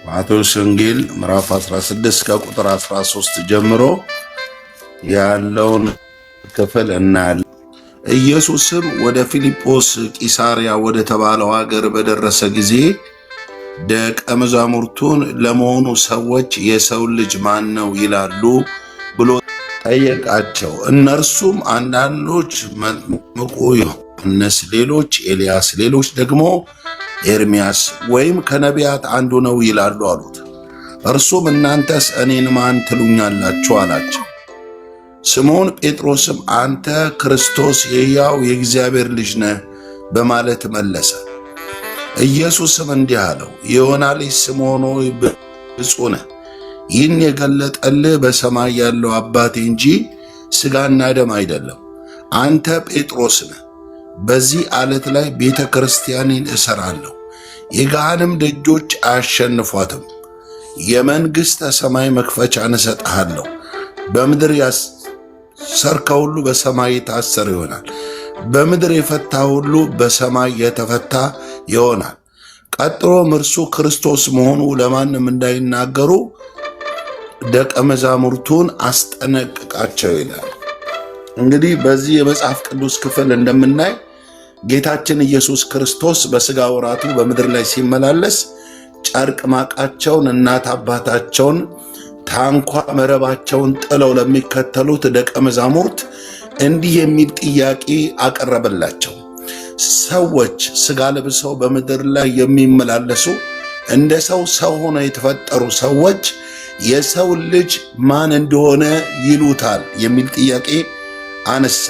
ማቴዎስ ወንጌል ምዕራፍ 16 ከቁጥር 13 ጀምሮ ያለውን ክፍል እናያለን። ኢየሱስም ወደ ፊልጶስ ቂሳርያ ወደ ተባለው ሀገር በደረሰ ጊዜ ደቀ መዛሙርቱን ለመሆኑ ሰዎች የሰው ልጅ ማን ነው ይላሉ ብሎ ጠየቃቸው። እነርሱም አንዳንዶች መጥምቁ ዮሐንስ፣ ሌሎች ኤልያስ፣ ሌሎች ደግሞ ኤርምያስ ወይም ከነቢያት አንዱ ነው ይላሉ አሉት። እርሱም እናንተስ እኔን ማን ትሉኛላችሁ አላቸው። ስምዖን ጴጥሮስም አንተ ክርስቶስ የሕያው የእግዚአብሔር ልጅ ነህ በማለት መለሰ። ኢየሱስም እንዲህ አለው፣ የዮና ልጅ ስምዖን ሆይ ብፁዕ ነህ፣ ይህን የገለጠልህ በሰማይ ያለው አባቴ እንጂ ሥጋና ደም አይደለም። አንተ ጴጥሮስ ነህ፣ በዚህ ዓለት ላይ ቤተ ክርስቲያኔን እሠራለሁ፣ የገሃነም ደጆች አያሸንፏትም። የመንግሥተ ሰማይ መክፈቻን እሰጥሃለሁ። በምድር ያሰርከው ሁሉ በሰማይ የታሰረ ይሆናል፣ በምድር የፈታ ሁሉ በሰማይ የተፈታ ይሆናል። ቀጥሎም እርሱ ክርስቶስ መሆኑ ለማንም እንዳይናገሩ ደቀ መዛሙርቱን አስጠነቅቃቸው ይላል። እንግዲህ በዚህ የመጽሐፍ ቅዱስ ክፍል እንደምናይ ጌታችን ኢየሱስ ክርስቶስ በሥጋ ወራቱ በምድር ላይ ሲመላለስ ጨርቅ ማቃቸውን፣ እናት አባታቸውን፣ ታንኳ መረባቸውን ጥለው ለሚከተሉት ደቀ መዛሙርት እንዲህ የሚል ጥያቄ አቀረበላቸው። ሰዎች ሥጋ ለብሰው በምድር ላይ የሚመላለሱ እንደ ሰው ሆነው የተፈጠሩ ሰዎች የሰው ልጅ ማን እንደሆነ ይሉታል የሚል ጥያቄ አነሳ።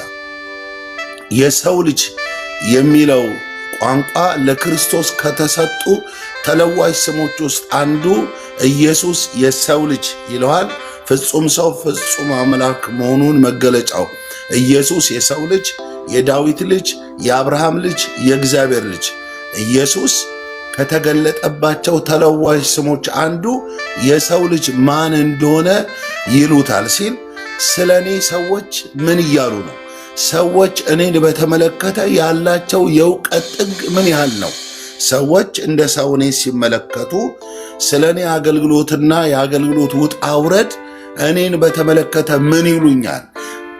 የሰው ልጅ የሚለው ቋንቋ ለክርስቶስ ከተሰጡ ተለዋጭ ስሞች ውስጥ አንዱ ኢየሱስ የሰው ልጅ ይለዋል። ፍጹም ሰው ፍጹም አምላክ መሆኑን መገለጫው ኢየሱስ የሰው ልጅ፣ የዳዊት ልጅ፣ የአብርሃም ልጅ፣ የእግዚአብሔር ልጅ። ኢየሱስ ከተገለጠባቸው ተለዋጭ ስሞች አንዱ የሰው ልጅ ማን እንደሆነ ይሉታል ሲል ስለ እኔ ሰዎች ምን እያሉ ነው? ሰዎች እኔን በተመለከተ ያላቸው የእውቀት ጥግ ምን ያህል ነው? ሰዎች እንደ ሰው እኔ ሲመለከቱ ስለ እኔ አገልግሎትና የአገልግሎት ውጣ ውረድ እኔን በተመለከተ ምን ይሉኛል?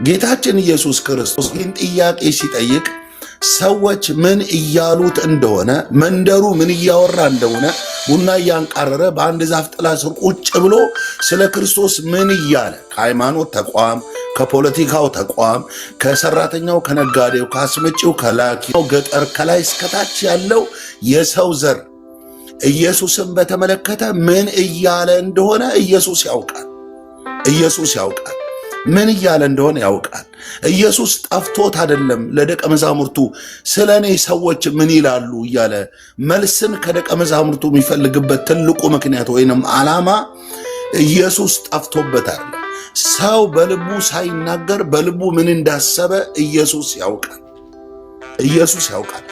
ጌታችን ኢየሱስ ክርስቶስ ይህን ጥያቄ ሲጠይቅ ሰዎች ምን እያሉት እንደሆነ፣ መንደሩ ምን እያወራ እንደሆነ፣ ቡና እያንቃረረ በአንድ ዛፍ ጥላ ስር ቁጭ ብሎ ስለ ክርስቶስ ምን እያለ ከሃይማኖት ተቋም፣ ከፖለቲካው ተቋም፣ ከሰራተኛው፣ ከነጋዴው፣ ከአስመጪው፣ ከላኪው፣ ገጠር ከላይ እስከታች ያለው የሰው ዘር ኢየሱስን በተመለከተ ምን እያለ እንደሆነ ኢየሱስ ያውቃል። ኢየሱስ ያውቃል። ምን እያለ እንደሆነ ያውቃል። ኢየሱስ ጠፍቶት አይደለም ለደቀ መዛሙርቱ ስለ እኔ ሰዎች ምን ይላሉ እያለ መልስን ከደቀ መዛሙርቱ የሚፈልግበት ትልቁ ምክንያት ወይንም ዓላማ ኢየሱስ ጠፍቶበት አይደለም። ሰው በልቡ ሳይናገር በልቡ ምን እንዳሰበ ኢየሱስ ያውቃል። ኢየሱስ ያውቃል።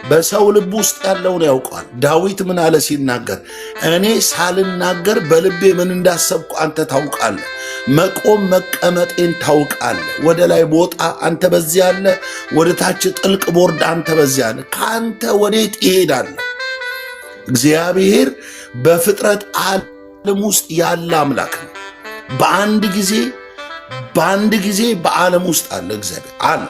በሰው ልብ ውስጥ ያለውን ያውቀዋል። ዳዊት ምን አለ ሲናገር? እኔ ሳልናገር በልቤ ምን እንዳሰብኩ አንተ ታውቃለህ። መቆም መቀመጤን ታውቃለህ። ወደ ላይ ቦጣ አንተ በዚያ አለ፣ ወደ ታች ጥልቅ ቦርድ አንተ በዚያ አለ። ከአንተ ወዴት ይሄዳለሁ? እግዚአብሔር በፍጥረት ዓለም ውስጥ ያለ አምላክ ነው። በአንድ ጊዜ በዓለም ውስጥ አለ እግዚአብሔር አለ።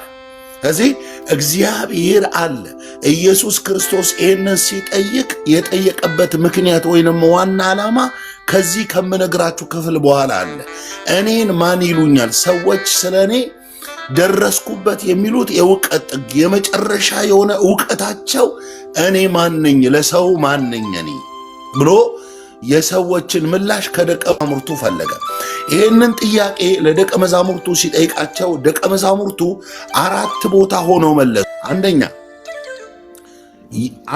ከዚህ እግዚአብሔር አለ። ኢየሱስ ክርስቶስ ይህንን ሲጠይቅ የጠየቀበት ምክንያት ወይንም ዋና ዓላማ ከዚህ ከምነግራችሁ ክፍል በኋላ አለ። እኔን ማን ይሉኛል? ሰዎች ስለ እኔ ደረስኩበት የሚሉት የእውቀት ጥግ የመጨረሻ የሆነ እውቀታቸው እኔ ማነኝ፣ ለሰው ማነኝ እኔ ብሎ የሰዎችን ምላሽ ከደቀ መዛሙርቱ ፈለገ። ይህንን ጥያቄ ለደቀ መዛሙርቱ ሲጠይቃቸው ደቀ መዛሙርቱ አራት ቦታ ሆነው መለሱ። አንደኛ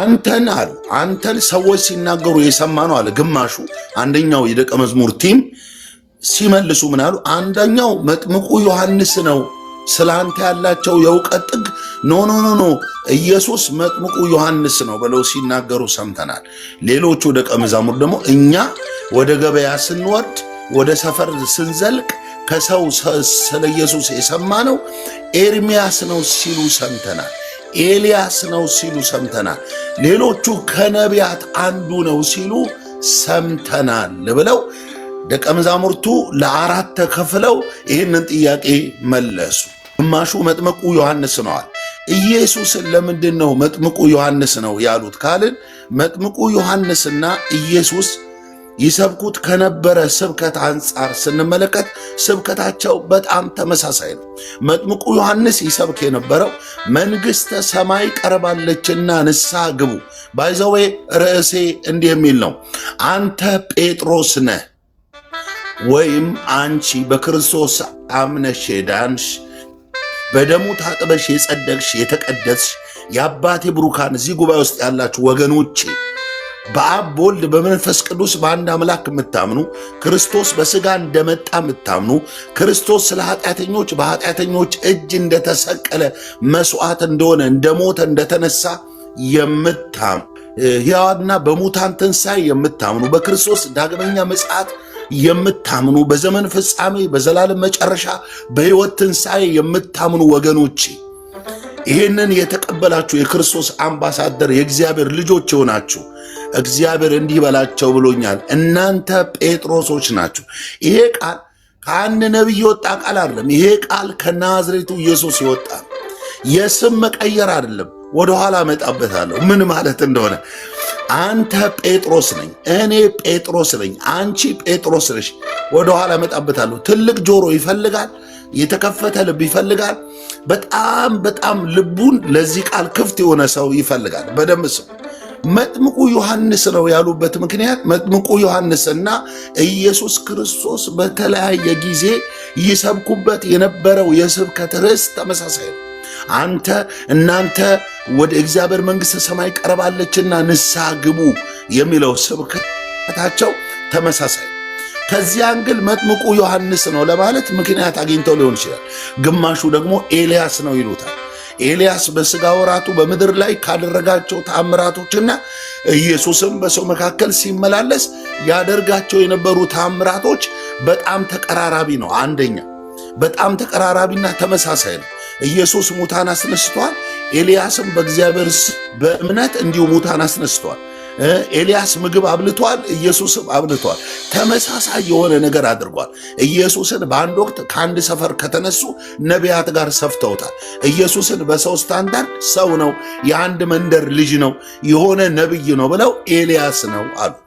አንተን አሉ። አንተን ሰዎች ሲናገሩ የሰማ ነው አለ ግማሹ። አንደኛው የደቀ መዝሙር ቲም ሲመልሱ ምን አሉ? አንደኛው መጥምቁ ዮሐንስ ነው። ስለ አንተ ያላቸው የእውቀት ጥግ ኖ ኢየሱስ መጥምቁ ዮሐንስ ነው ብለው ሲናገሩ ሰምተናል። ሌሎቹ ደቀ መዛሙርት ደግሞ እኛ ወደ ገበያ ስንወርድ ወደ ሰፈር ስንዘልቅ ከሰው ስለ ኢየሱስ የሰማነው ኤርምያስ ነው ሲሉ ሰምተናል። ኤልያስ ነው ሲሉ ሰምተናል። ሌሎቹ ከነቢያት አንዱ ነው ሲሉ ሰምተናል ብለው ደቀ መዛሙርቱ ለአራት ተከፍለው ይህንን ጥያቄ መለሱ። ግማሹ መጥምቁ ዮሐንስ ነዋል። ኢየሱስን ለምንድን ነው መጥምቁ ዮሐንስ ነው ያሉት ካልን መጥምቁ ዮሐንስና ኢየሱስ ይሰብኩት ከነበረ ስብከት አንጻር ስንመለከት ስብከታቸው በጣም ተመሳሳይ ነው። መጥምቁ ዮሐንስ ይሰብክ የነበረው መንግሥተ ሰማይ ቀርባለችና ንስሐ ግቡ። ባይዘዌ ርዕሴ እንዲህ የሚል ነው፣ አንተ ጴጥሮስ ነህ ወይም አንቺ በክርስቶስ አምነሽ የዳንሽ በደሙ ታጥበሽ የጸደቅሽ የተቀደስሽ የአባቴ ብሩካን እዚህ ጉባኤ ውስጥ ያላችሁ ወገኖቼ በአብ በወልድ በመንፈስ ቅዱስ በአንድ አምላክ የምታምኑ ክርስቶስ በሥጋ እንደመጣ የምታምኑ ክርስቶስ ስለ ኃጢአተኞች በኃጢአተኞች እጅ እንደተሰቀለ መሥዋዕት እንደሆነ እንደሞተ እንደተነሳ የምታምኑ ሕያዋንና በሙታን ትንሣኤ የምታምኑ በክርስቶስ ዳግመኛ ምጽአት የምታምኑ በዘመን ፍጻሜ በዘላለም መጨረሻ በሕይወት ትንሣኤ የምታምኑ ወገኖቼ ይህንን የተቀበላችሁ የክርስቶስ አምባሳደር የእግዚአብሔር ልጆች የሆናችሁ እግዚአብሔር እንዲህ በላቸው ብሎኛል። እናንተ ጴጥሮሶች ናችሁ። ይሄ ቃል ከአንድ ነቢይ የወጣ ቃል አይደለም። ይሄ ቃል ከናዝሬቱ ኢየሱስ ይወጣ። የስም መቀየር አይደለም። ወደኋላ እመጣበታለሁ ምን ማለት እንደሆነ። አንተ ጴጥሮስ ነኝ፣ እኔ ጴጥሮስ ነኝ፣ አንቺ ጴጥሮስ ነሽ። ወደኋላ እመጣበታለሁ። ትልቅ ጆሮ ይፈልጋል፣ የተከፈተ ልብ ይፈልጋል። በጣም ልቡን ለዚህ ቃል ክፍት የሆነ ሰው ይፈልጋል። በደንብ ሰው መጥምቁ ዮሐንስ ነው ያሉበት ምክንያት መጥምቁ ዮሐንስና ኢየሱስ ክርስቶስ በተለያየ ጊዜ ይሰብኩበት የነበረው የስብከት ርዕስ ተመሳሳይ ነው። እናንተ ወደ እግዚአብሔር መንግሥተ ሰማይ ቀርባለችና ንስሐ ግቡ የሚለው ስብከታቸው ተመሳሳይ። ከዚህ አንግል መጥምቁ ዮሐንስ ነው ለማለት ምክንያት አግኝተው ሊሆን ይችላል። ግማሹ ደግሞ ኤልያስ ነው ይሉታል። ኤልያስ በሥጋ ወራቱ በምድር ላይ ካደረጋቸው ተአምራቶችና ኢየሱስም በሰው መካከል ሲመላለስ ያደርጋቸው የነበሩ ተአምራቶች በጣም ተቀራራቢ ነው። አንደኛ በጣም ተቀራራቢና ተመሳሳይ ነው። ኢየሱስ ሙታን አስነስቷል። ኤልያስም በእግዚአብሔር በእምነት እንዲሁ ሙታን አስነስቷል። ኤልያስ ምግብ አብልቷል፣ ኢየሱስም አብልቷል። ተመሳሳይ የሆነ ነገር አድርጓል። ኢየሱስን በአንድ ወቅት ከአንድ ሰፈር ከተነሱ ነቢያት ጋር ሰፍተውታል። ኢየሱስን በሰው ስታንዳርድ ሰው ነው፣ የአንድ መንደር ልጅ ነው፣ የሆነ ነቢይ ነው ብለው ኤልያስ ነው አሉት።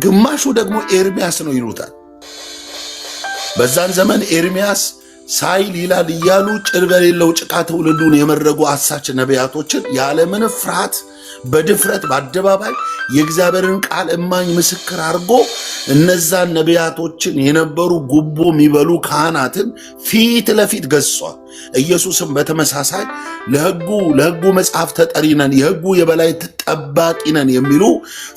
ግማሹ ደግሞ ኤርሚያስ ነው ይሉታል። በዛን ዘመን ኤርሚያስ ሳይል ይላል እያሉ ጭር በሌለው ጭቃ ትውልዱን የመረጉ አሳች ነቢያቶችን ያለምን ፍርሃት በድፍረት በአደባባይ የእግዚአብሔርን ቃል እማኝ ምስክር አድርጎ እነዛን ነቢያቶችን የነበሩ ጉቦ የሚበሉ ካህናትን ፊት ለፊት ገዝጿል። ኢየሱስም በተመሳሳይ ለሕጉ መጽሐፍ ተጠሪ ነን፣ የሕጉ የበላይ ጠባቂ ነን የሚሉ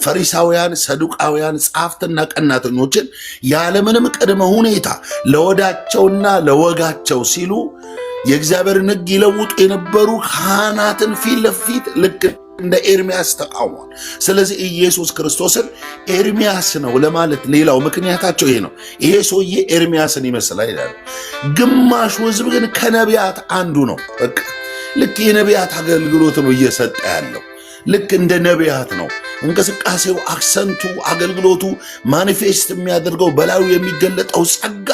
ፈሪሳውያን፣ ሰዱቃውያን፣ ጸሐፍትና ቀናተኞችን ያለምንም ቅድመ ሁኔታ ለወዳቸውና ለወጋቸው ሲሉ የእግዚአብሔርን ሕግ ይለውጡ የነበሩ ካህናትን ፊት ለፊት ልክ እንደ ኤርሚያስ ተቃውሟል። ስለዚህ ኢየሱስ ክርስቶስን ኤርሚያስ ነው ለማለት ሌላው ምክንያታቸው ይሄ ነው። ይሄ ሰውዬ ኤርሚያስን ይመስላል ይላሉ። ግማሹ ሕዝብ ግን ከነቢያት አንዱ ነው። በቃ ልክ የነቢያት አገልግሎት ነው እየሰጠ ያለው። ልክ እንደ ነቢያት ነው እንቅስቃሴው፣ አክሰንቱ፣ አገልግሎቱ ማኒፌስት የሚያደርገው በላዩ የሚገለጠው ጸጋ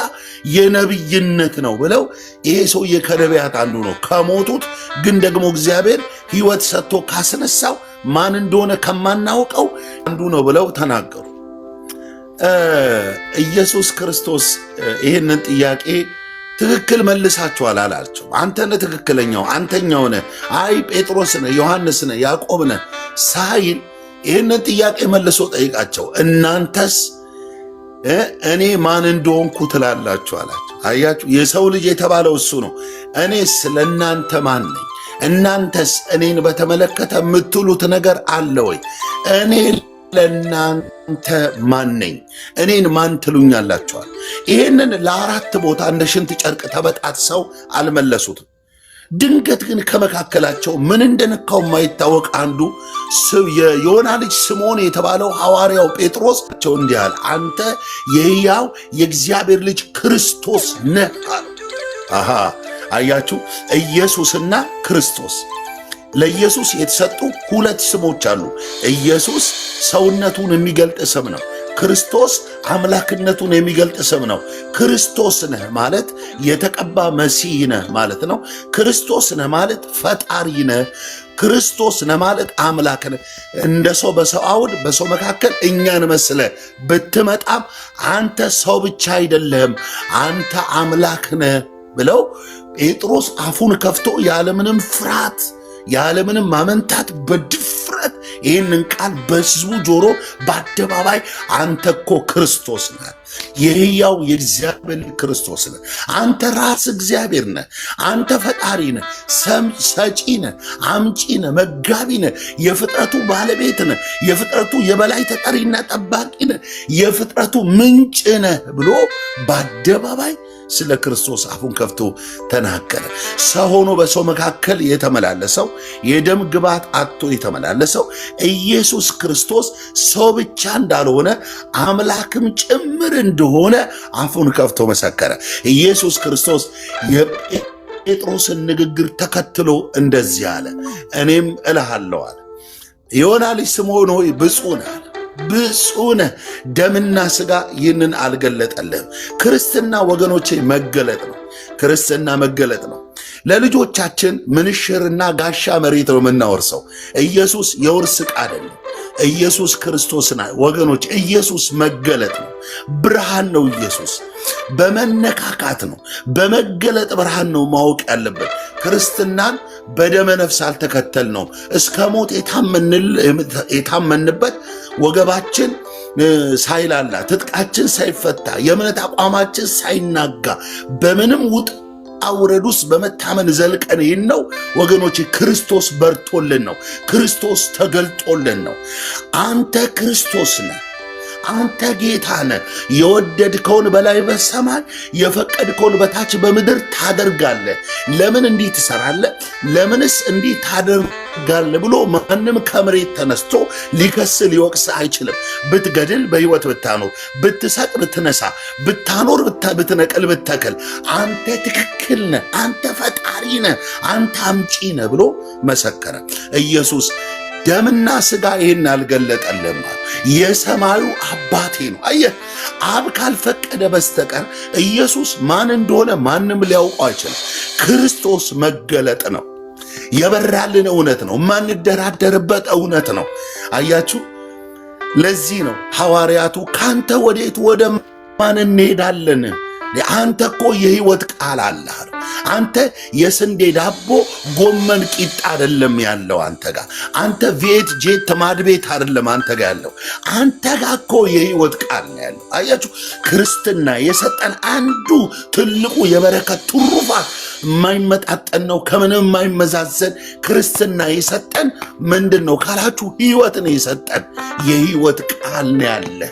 የነቢይነት ነው ብለው ይሄ ሰውዬ ከነቢያት አንዱ ነው። ከሞቱት ግን ደግሞ እግዚአብሔር ሕይወት ሰጥቶ ካስነሳው ማን እንደሆነ ከማናውቀው አንዱ ነው ብለው ተናገሩ። ኢየሱስ ክርስቶስ ይህንን ጥያቄ ትክክል መልሳችኋል አላቸው። አንተ ነህ ትክክለኛው፣ አንተኛው ነህ፣ አይ ጴጥሮስ ነህ፣ ዮሐንስ ነህ፣ ያዕቆብ ነህ ሳይል ይህንን ጥያቄ መልሶ ጠይቃቸው። እናንተስ እኔ ማን እንደሆንኩ ትላላችሁ አላቸው። አያችሁ፣ የሰው ልጅ የተባለው እሱ ነው። እኔስ ለእናንተ ማን ነኝ? እናንተስ እኔን በተመለከተ የምትሉት ነገር አለ ወይ? እኔ ለእናንተ ማን ነኝ? እኔን ማን ትሉኛላችኋል? ይህንን ለአራት ቦታ እንደ ሽንት ጨርቅ ተበጣጥሰው አልመለሱትም። ድንገት ግን ከመካከላቸው ምን እንደነካው የማይታወቅ አንዱ የዮና ልጅ ስምዖን የተባለው ሐዋርያው ጴጥሮስ እንዲህ አለ፣ አንተ የሕያው የእግዚአብሔር ልጅ ክርስቶስ ነህ አለ። አሃ አያችሁ፣ ኢየሱስና ክርስቶስ ለኢየሱስ የተሰጡ ሁለት ስሞች አሉ። ኢየሱስ ሰውነቱን የሚገልጥ ስም ነው። ክርስቶስ አምላክነቱን የሚገልጥ ስም ነው። ክርስቶስ ነህ ማለት የተቀባ መሲህ ነህ ማለት ነው። ክርስቶስ ነህ ማለት ፈጣሪ ነህ። ክርስቶስ ነህ ማለት አምላክ ነህ። እንደ ሰው በሰው አውድ በሰው መካከል እኛን መስለ ብትመጣም አንተ ሰው ብቻ አይደለህም፣ አንተ አምላክ ነህ ብለው ጴጥሮስ አፉን ከፍቶ ያለምንም ፍርሃት ያለምንም ማመንታት በድፍረት ይህንን ቃል በሕዝቡ ጆሮ በአደባባይ አንተ እኮ ክርስቶስ ነህ፣ የሕያው የእግዚአብሔር ክርስቶስ ነህ፣ አንተ ራስ እግዚአብሔር ነህ፣ አንተ ፈጣሪ ነህ፣ ሰጪ ነህ፣ አምጪ ነህ፣ መጋቢ ነህ፣ የፍጥረቱ ባለቤት ነህ፣ የፍጥረቱ የበላይ ተጠሪና ጠባቂ ነህ፣ የፍጥረቱ ምንጭ ነህ ብሎ በአደባባይ ስለ ክርስቶስ አፉን ከፍቶ ተናገረ። ሰው ሆኖ በሰው መካከል የተመላለሰው የደም ግባት አጥቶ የተመላለሰው ኢየሱስ ክርስቶስ ሰው ብቻ እንዳልሆነ አምላክም ጭምር እንደሆነ አፉን ከፍቶ መሰከረ። ኢየሱስ ክርስቶስ የጴጥሮስን ንግግር ተከትሎ እንደዚህ አለ፣ እኔም እልሃለሁ አለ፣ የዮና ልጅ ስምዖን ሆይ ብፁዕ ነህ፣ ብፁዕ ነህ፣ ደምና ሥጋ ይህንን አልገለጠልህም። ክርስትና ወገኖቼ መገለጥ ነው። ክርስትና መገለጥ ነው። ለልጆቻችን ምንሽርና ጋሻ መሬት ነው የምናወርሰው። ኢየሱስ የውርስ ዕቃ አይደለም። ኢየሱስ ክርስቶስ ወገኖች፣ ኢየሱስ መገለጥ ነው። ብርሃን ነው። ኢየሱስ በመነካካት ነው፣ በመገለጥ ብርሃን ነው ማወቅ ያለበት። ክርስትናን በደመ ነፍስ አልተከተል ነው። እስከ ሞት የታመንበት ወገባችን ሳይላላ ትጥቃችን ሳይፈታ የእምነት አቋማችን ሳይናጋ በምንም ውጣ ውረድ ውስጥ በመታመን ዘልቀን ይህን ነው ወገኖች። ክርስቶስ በርቶልን ነው። ክርስቶስ ተገልጦልን ነው። አንተ ክርስቶስ ነህ። አንተ ጌታ ነህ። የወደድከውን በላይ በሰማይ የፈቀድከውን በታች በምድር ታደርጋለህ። ለምን እንዲህ ትሰራለህ? ለምንስ እንዲህ ታደርጋለህ ብሎ ማንም ከመሬት ተነስቶ ሊከስ ሊወቅስ አይችልም። ብትገድል በሕይወት ብታኖር፣ ብትሰጥ ብትነሳ፣ ብታኖር ብትነቅል ብትተክል፣ አንተ ትክክል ነህ፣ አንተ ፈጣሪ ነህ፣ አንተ አምጪ ነህ ብሎ መሰከረ። ኢየሱስ ደምና ሥጋ ይህን አልገለጠልም፣ የሰማዩ አባቴ ነው። አየህ፣ አብ ካልፈቀደ በስተቀር ኢየሱስ ማን እንደሆነ ማንም ሊያውቀው አይችልም። ክርስቶስ መገለጥ ነው። የበራልን እውነት ነው። የማንደራደርበት እውነት ነው። አያችሁ፣ ለዚህ ነው ሐዋርያቱ ካንተ ወዴት ወደ ማን እንሄዳለን? አንተ እኮ የሕይወት ቃል አለህ። አንተ የስንዴ ዳቦ ጎመን ቂጣ አይደለም ያለው አንተ ጋር። አንተ ቬት ጄት ማድ ቤት አይደለም አንተ ጋር ያለው። አንተ ጋር እኮ የሕይወት ቃል ነው ያለው። አያችሁ፣ ክርስትና የሰጠን አንዱ ትልቁ የበረከት ትሩፋት የማይመጣጠን ነው፣ ከምንም የማይመዛዘን ክርስትና የሰጠን ምንድን ነው ካላችሁ፣ ሕይወትን የሰጠን የሕይወት ቃል ነው ያለ።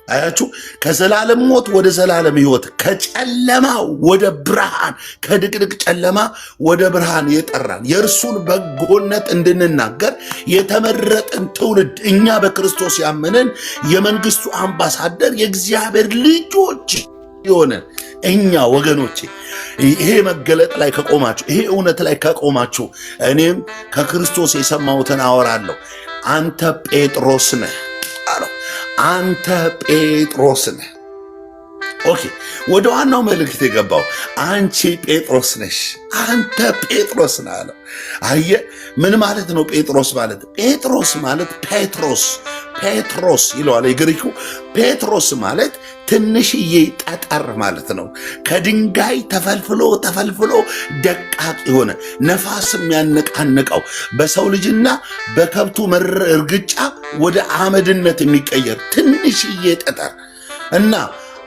አያችሁ፣ ከዘላለም ሞት ወደ ዘላለም ሕይወት፣ ከጨለማ ወደ ብርሃን፣ ከድቅድቅ ጨለማ ወደ ብርሃን የጠራን የእርሱን በጎነት እንድንናገር የተመረጥን ትውልድ፣ እኛ በክርስቶስ ያመንን የመንግስቱ አምባሳደር የእግዚአብሔር ልጆች የሆነን እኛ ወገኖቼ፣ ይሄ መገለጥ ላይ ከቆማችሁ፣ ይሄ እውነት ላይ ከቆማችሁ፣ እኔም ከክርስቶስ የሰማሁትን አወራለሁ። አንተ ጴጥሮስ ነህ አለው። አንተ ጴጥሮስ ነህ። ኦኬ፣ ወደ ዋናው መልእክት የገባው አንቺ ጴጥሮስ ነሽ፣ አንተ ጴጥሮስ ነህ አለው። አየህ፣ ምን ማለት ነው ጴጥሮስ ማለት? ጴጥሮስ ማለት ፔትሮስ ይለዋል የግሪኩ። ፔትሮስ ማለት ትንሽዬ ጠጠር ማለት ነው። ከድንጋይ ተፈልፍሎ ደቃቅ የሆነ ነፋስ የሚያነቃንቀው በሰው ልጅና በከብቱ እርግጫ ወደ አመድነት የሚቀየር ትንሽዬ ጠጠር እና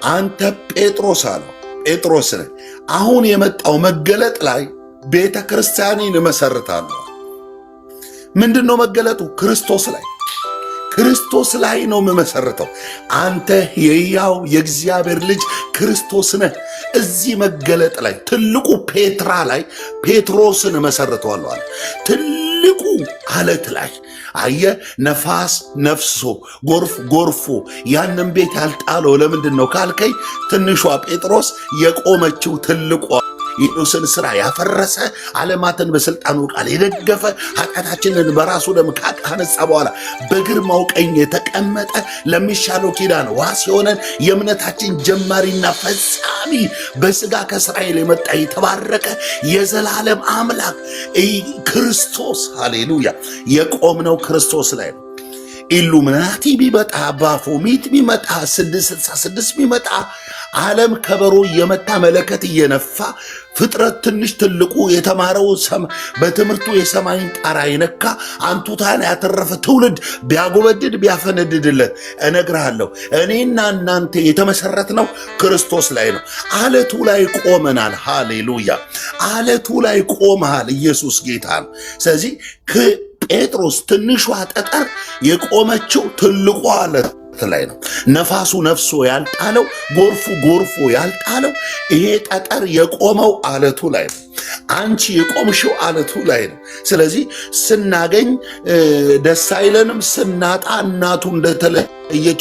አንተ ጴጥሮስ አለው። ጴጥሮስ ነህ። አሁን የመጣው መገለጥ ላይ ቤተ ክርስቲያንን እመሰርታለሁ። ምንድን ነው መገለጡ? ክርስቶስ ላይ ነው የምመሰርተው። አንተ የሕያው የእግዚአብሔር ልጅ ክርስቶስ ነህ። እዚህ መገለጥ ላይ ትልቁ ፔትራ ላይ ጴጥሮስን እመሰርተዋለሁ አለ። ትልቁ አለት ላይ አየህ፣ ነፋስ ነፍሶ ጎርፎ ያንን ቤት ያልጣለው ለምንድን ነው ካልከኝ፣ ትንሿ ጴጥሮስ የቆመችው ትልቋ የዲያብሎስን ሥራ ያፈረሰ ዓለማትን በሥልጣኑ ቃል የደገፈ ኃጢአታችንን በራሱ ደም ካነጻ በኋላ በግርማው ቀኝ የተቀመጠ ለሚሻለው ኪዳን ዋስ የሆነን የእምነታችን ጀማሪና ፈጻሚ በሥጋ ከእስራኤል የመጣ የተባረከ የዘላለም አምላክ ክርስቶስ ሃሌሉያ የቆምነው ክርስቶስ ላይ ነው። ኢሉሚናቲ ቢመጣ ባፎሚት ቢመጣ 666 ቢመጣ ዓለም ከበሮ እየመታ መለከት እየነፋ ፍጥረት ትንሽ ትልቁ የተማረው በትምህርቱ የሰማይን ጣራ የነካ አንቱታን ያተረፈ ትውልድ ቢያጎበድድ ቢያፈነድድለት እነግርሃለሁ እኔና እናንተ የተመሰረትነው ክርስቶስ ላይ ነው። አለቱ ላይ ቆመናል። ሃሌሉያ አለቱ ላይ ቆመሃል። ኢየሱስ ጌታ ነው። ስለዚህ ጴጥሮስ ትንሿ ጠጠር የቆመችው ትልቁ አለት ላይ ነው። ነፋሱ ነፍሶ ያልጣለው ጎርፎ ያልጣለው ይሄ ጠጠር የቆመው አለቱ ላይ ነው። አንቺ የቆምሽው አለቱ ላይ ነው። ስለዚህ ስናገኝ ደስ አይለንም፣ ስናጣ እናቱ እንደተለየች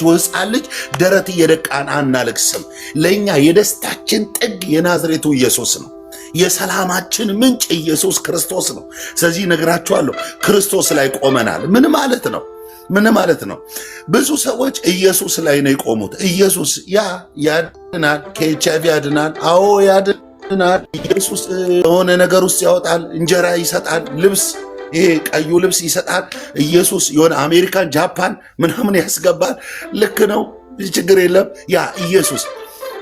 ሕፃን ልጅ ደረት እየደቃን አናለቅስም። ለእኛ የደስታችን ጥግ የናዝሬቱ ኢየሱስ ነው። የሰላማችን ምንጭ ኢየሱስ ክርስቶስ ነው። ስለዚህ ነግራችኋለሁ፣ ክርስቶስ ላይ ቆመናል። ምን ማለት ነው? ምን ማለት ነው? ብዙ ሰዎች ኢየሱስ ላይ ነው የቆሙት። ኢየሱስ ያድናል፣ ከኤችአይቪ ያድናል። አዎ ያድናል። ኢየሱስ የሆነ ነገር ውስጥ ያወጣል፣ እንጀራ ይሰጣል፣ ልብስ ይሄ ቀዩ ልብስ ይሰጣል። ኢየሱስ የሆነ አሜሪካን ጃፓን ምናምን ያስገባል። ልክ ነው፣ ችግር የለም። ያ ኢየሱስ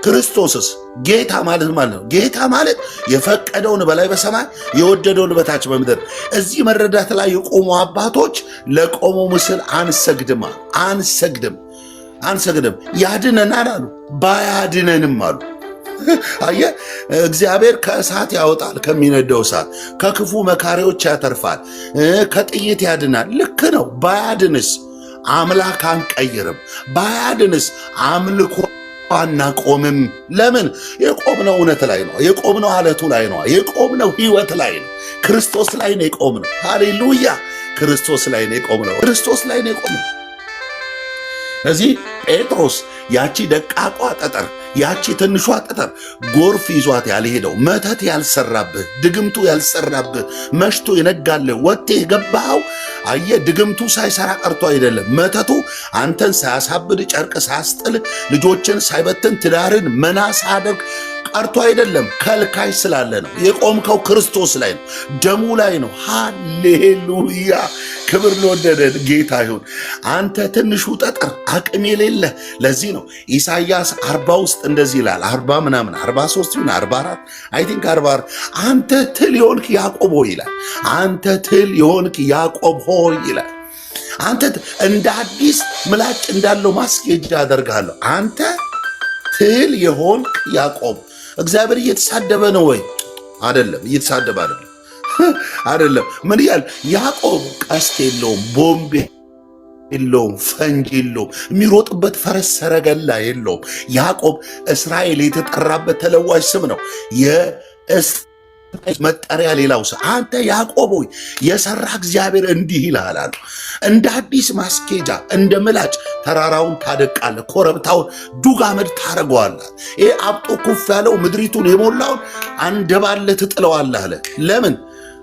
ክርስቶስስ ጌታ ማለት ነው። ጌታ ማለት የፈቀደውን በላይ በሰማይ የወደደውን በታች በምድር። እዚህ መረዳት ላይ የቆሙ አባቶች ለቆመው ምስል አንሰግድም። ያድነናል አሉ፣ ባያድነንም አሉ። አየ እግዚአብሔር ከእሳት ያወጣል፣ ከሚነደው እሳት፣ ከክፉ መካሪዎች ያተርፋል፣ ከጥይት ያድናል። ልክ ነው። ባያድንስ አምላክ አንቀይርም። ባያድንስ አምልኮ አናቆምም። ለምን? የቆምነው እውነት ላይ ነው። የቆምነው አለቱ ላይ ነው። የቆምነው ሕይወት ላይ ነው። ክርስቶስ ላይ ነው የቆምነው። ሃሌሉያ! ክርስቶስ ላይ ነው የቆምነው። ክርስቶስ ላይ ነው የቆምነው። ስለዚህ ጴጥሮስ ያቺ ደቃቋ ጠጠር፣ ያቺ ትንሿ ጠጠር ጎርፍ ይዟት ያልሄደው መተት ያልሰራብህ፣ ድግምቱ ያልሰራብህ፣ መሽቶ የነጋልህ ወጥቴ የገባኸው አየ ድግምቱ ሳይሰራ ቀርቶ አይደለም። መተቱ አንተን ሳያሳብድ፣ ጨርቅ ሳያስጥል፣ ልጆችን ሳይበትን፣ ትዳርን መና ሳያደርግ ቀርቶ አይደለም። ከልካይ ስላለ ነው። የቆምከው ክርስቶስ ላይ ነው፣ ደሙ ላይ ነው። ሃሌሉያ! ክብር ለወደደን ጌታ ይሁን። አንተ ትንሹ ጠጠር አቅም የሌለ። ለዚህ ነው ኢሳይያስ 40 ውስጥ እንደዚህ ይላል። 40 ምናምን 43 ይሁን 44 አይ ቲንክ 44 አንተ ትል የሆንክ ያዕቆብ ሆይ ይላል። አንተ ትል የሆንክ ያዕቆብ ሆይ ይላል። አንተ እንደ አዲስ ምላጭ እንዳለው ማስጌጃ አደርግሃለሁ። አንተ ትል የሆንክ ያዕቆብ። እግዚአብሔር እየተሳደበ ነው ወይ? አይደለም። እየተሳደበ አይደለም። ምን ያህል ያዕቆብ ቀስት የለውም፣ ቦምብ የለውም፣ ፈንጅ የለውም፣ የሚሮጥበት ፈረስ ሰረገላ የለውም። ያዕቆብ እስራኤል የተጠራበት ተለዋጭ ስም ነው። መጠሪያ ሌላው ሰው አንተ ያዕቆብ ሆይ የሰራ እግዚአብሔር እንዲህ ይልሃል አሉ። እንደ አዲስ ማስኬጃ እንደ ምላጭ ተራራውን ታደቃለህ፣ ኮረብታውን ዱግ አመድ ታደርገዋለህ። ይሄ አብጦ ኩፍ ያለው ምድሪቱን የሞላውን አንደባለ ትጥለዋለህ አለ። ለምን?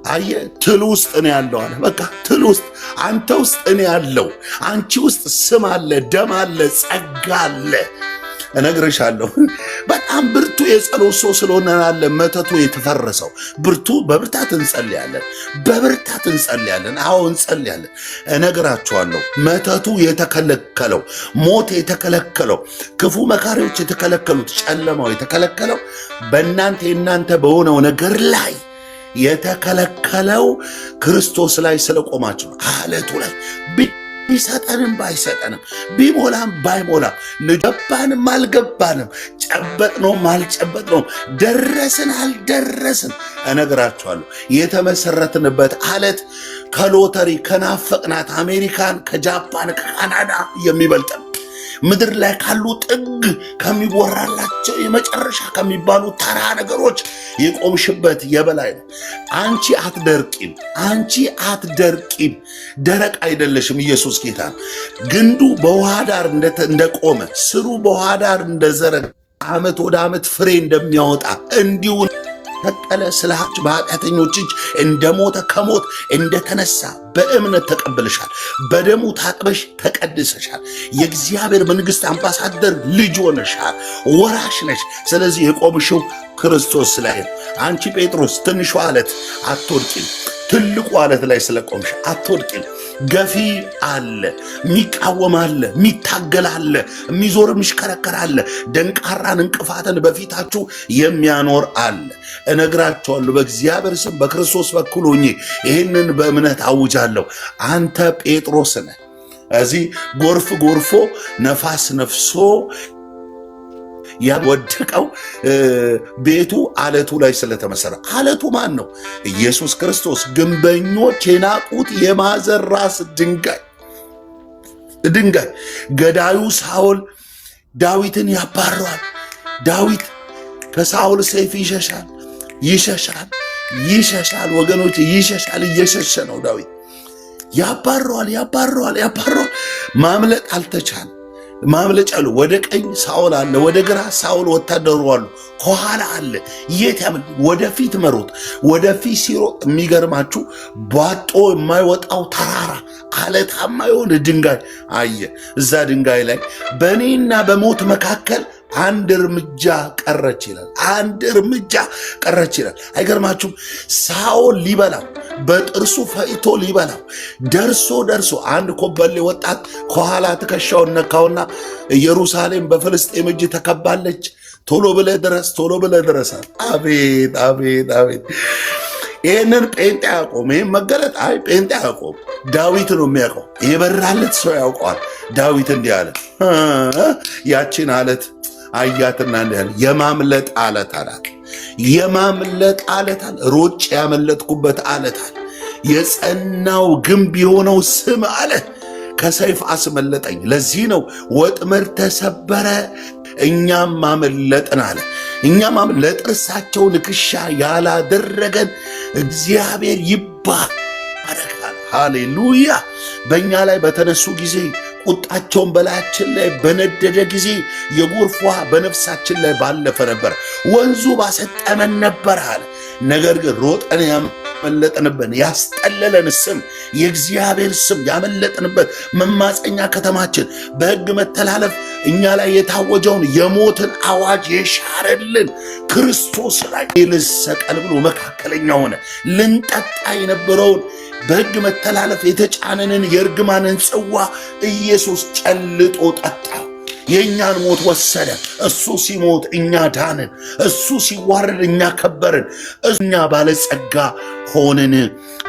አየ ትል ውስጥ ነው ያለው አለ። በቃ ትል ውስጥ አንተ ውስጥ እኔ ያለው፣ አንቺ ውስጥ ስም አለ፣ ደም አለ፣ ጸጋ አለ። እነግርሻለሁ በጣም ብርቱ የጸሎት ሰው ስለሆነ አለ መተቱ የተፈረሰው። በብርታት እንጸልያለን። አዎ እንጸልያለን። እነግራችኋለሁ መተቱ የተከለከለው፣ ሞት የተከለከለው፣ ክፉ መካሪዎች የተከለከሉት፣ ጨለማው የተከለከለው የእናንተ በሆነው ነገር ላይ የተከለከለው ክርስቶስ ላይ ስለቆማችሁ አለቱ ላይ ቢሰጠንም ባይሰጠንም ቢሞላም ባይሞላም ገባንም አልገባንም ጨበጥነውም አልጨበጥነውም ደረስን አልደረስን እነግራችኋለሁ የተመሰረትንበት አለት ከሎተሪ ከናፈቅናት አሜሪካን ከጃፓን ከካናዳ የሚበልጥ ምድር ላይ ካሉ ጥግ ከሚወራላቸው የመጨረሻ ከሚባሉ ተራ ነገሮች የቆምሽበት የበላይ ነው። አንቺ አትደርቂም። ደረቅ አይደለሽም። ኢየሱስ ጌታ ነው። ግንዱ በውሃ ዳር እንደቆመ ስሩ በውሃ ዳር እንደዘረጋ ዓመት ወደ ዓመት ፍሬ እንደሚያወጣ እንዲሁ ተቀለ ስለሃች በኃጢአተኞች እጅ እንደሞተ ከሞት እንደተነሳ በእምነት ተቀብለሻል። በደሙ ታጥበሽ ተቀድሰሻል። የእግዚአብሔር መንግሥት አምባሳደር ልጅ ሆነሻል። ወራሽ ነሽ። ስለዚህ የቆምሽው ክርስቶስ ላይ ነው። አንቺ ጴጥሮስ ትንሿ ዓለት አትወድቂም። ትልቁ ዓለት ላይ ስለቆምሽ አትወድቂም። ገፊ አለ፣ ሚቃወም አለ፣ ሚታገል አለ፣ የሚዞር የሚሽከረከር አለ፣ ደንቃራን እንቅፋትን በፊታችሁ የሚያኖር አለ። እነግራቸዋለሁ በእግዚአብሔር ስም በክርስቶስ በኩል ሆኜ ይህንን በእምነት አውጃለሁ። አንተ ጴጥሮስ ነህ። እዚህ ጎርፍ ጎርፎ ነፋስ ነፍሶ ያወደቀው ቤቱ አለቱ ላይ ስለተመሰረ። አለቱ ማን ነው? ኢየሱስ ክርስቶስ። ግንበኞች የናቁት የማዕዘን ራስ ድንጋይ ገዳዩ ሳኦል ዳዊትን ያባረዋል። ዳዊት ከሳኦል ሰይፍ ይሸሻል ወገኖች፣ ይሸሻል። እየሸሸ ነው ዳዊት። ያባረዋል። ማምለጥ አልተቻለ። ማምለጫሉ ወደ ቀኝ ሳኦል አለ፣ ወደ ግራ ሳኦል ወታደሩ አሉ፣ ከኋላ አለ። የት ያመልጥ? ወደፊት መሮጥ። ወደፊት ሲሮጥ የሚገርማችሁ ባጦ የማይወጣው ተራራ አለታማ የሆነ ድንጋይ አየ። እዛ ድንጋይ ላይ በእኔና በሞት መካከል አንድ እርምጃ ቀረች ይላል። አንድ እርምጃ ቀረች ይላል። አይገርማችሁም? ሳኦል ሊበላው በጥርሱ ፈይቶ ሊበላው ደርሶ አንድ ኮበሌ ወጣት ከኋላ ትከሻውን ነካውና ኢየሩሳሌም በፍልስጤም እጅ ተከባለች፣ ቶሎ ብለህ ድረስ። አቤት! ይህንን ጴንጤ ያቆም። ይህን መገለጥ ጴንጤ ያቆም። ዳዊት ነው የሚያውቀው። የበራለት ሰው ያውቀዋል። ዳዊት እንዲህ አለ፣ ያችን አለት አያትና እንዲህ አለ፣ የማምለጥ አለት አላት። የማምለጥ አለት አለ። ሮጭ ያመለጥኩበት አለት አለ። የጸናው ግንብ የሆነው ስም አለ ከሰይፍ አስመለጠኝ። ለዚህ ነው ወጥመድ ተሰበረ እኛም ማመለጥን አለ። እኛም ለጥርሳቸው ንክሻ ያላደረገን እግዚአብሔር ይባረካል። ሃሌሉያ። በእኛ ላይ በተነሱ ጊዜ ቁጣቸውን በላያችን ላይ በነደደ ጊዜ የጎርፍ ውሃ በነፍሳችን ላይ ባለፈ ነበር፣ ወንዙ ባሰጠመን ነበር አለ። ነገር ግን ሮጠን ያመለጥንበት ያስጠለለን ስም የእግዚአብሔር ስም ያመለጥንበት መማፀኛ ከተማችን በሕግ መተላለፍ እኛ ላይ የታወጀውን የሞትን አዋጅ የሻረልን ክርስቶስ ላይ ልሰቀል ብሎ መካከለኛ ሆነ። ልንጠጣ የነበረውን በሕግ መተላለፍ የተጫነንን የእርግማንን ጽዋ ኢየሱስ ጨልጦ ጠጣ። የእኛን ሞት ወሰደ። እሱ ሲሞት እኛ ዳንን። እሱ ሲዋረድ እኛ ከበርን። እኛ ባለጸጋ ሆንን።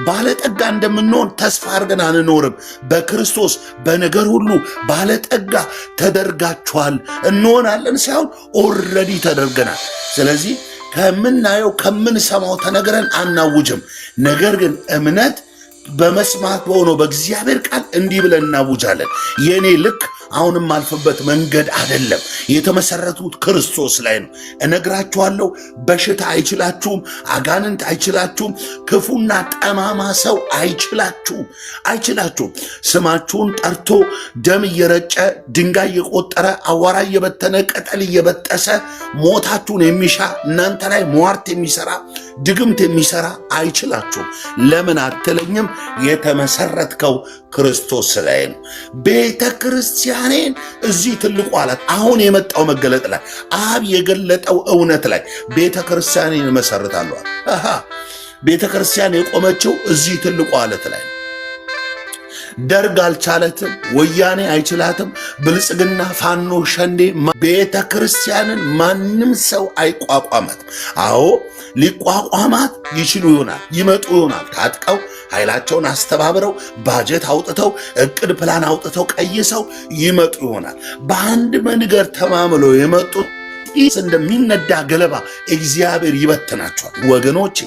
ባለጠጋ እንደምንሆን ተስፋ አድርገን አንኖርም። በክርስቶስ በነገር ሁሉ ባለጠጋ ተደርጋችኋል። እንሆናለን ሳይሆን ኦልሬዲ ተደርገናል። ስለዚህ ከምናየው ከምንሰማው ተነግረን አናውጅም። ነገር ግን እምነት በመስማት በሆነው በእግዚአብሔር ቃል እንዲህ ብለን እናውጃለን። የእኔ ልክ አሁንም አልፍበት መንገድ አይደለም። የተመሰረቱት ክርስቶስ ላይ ነው። እነግራችኋለሁ፣ በሽታ አይችላችሁም፣ አጋንንት አይችላችሁም፣ ክፉና ጠማማ ሰው አይችላችሁም። ስማችሁን ጠርቶ ደም እየረጨ ድንጋይ እየቆጠረ አዋራ እየበተነ ቅጠል እየበጠሰ ሞታችሁን የሚሻ እናንተ ላይ ሟርት የሚሰራ ድግምት የሚሰራ አይችላችሁም። ለምን አትለኝም? የተመሰረትከው ክርስቶስ ላይ ነው። ቤተ ክርስቲያኔን እዚህ ትልቁ አላት አሁን የመጣው መገለጥ ላይ አብ የገለጠው እውነት ላይ ቤተ ክርስቲያኔን እመሰርታለሁ። ቤተ ክርስቲያን የቆመችው እዚህ ትልቁ አለት ላይ ነው። ደርግ አልቻለትም፣ ወያኔ አይችላትም፣ ብልጽግና፣ ፋኖ፣ ሸንዴ ቤተ ክርስቲያንን ማንም ሰው አይቋቋማትም። አዎ ሊቋቋማት ይችሉ ይሆናል፣ ይመጡ ይሆናል። ታጥቀው ኃይላቸውን አስተባብረው ባጀት አውጥተው እቅድ ፕላን አውጥተው ቀይሰው ይመጡ ይሆናል። በአንድ መንገድ ተማምለው የመጡት እንደሚነዳ ገለባ እግዚአብሔር ይበትናቸዋል። ወገኖቼ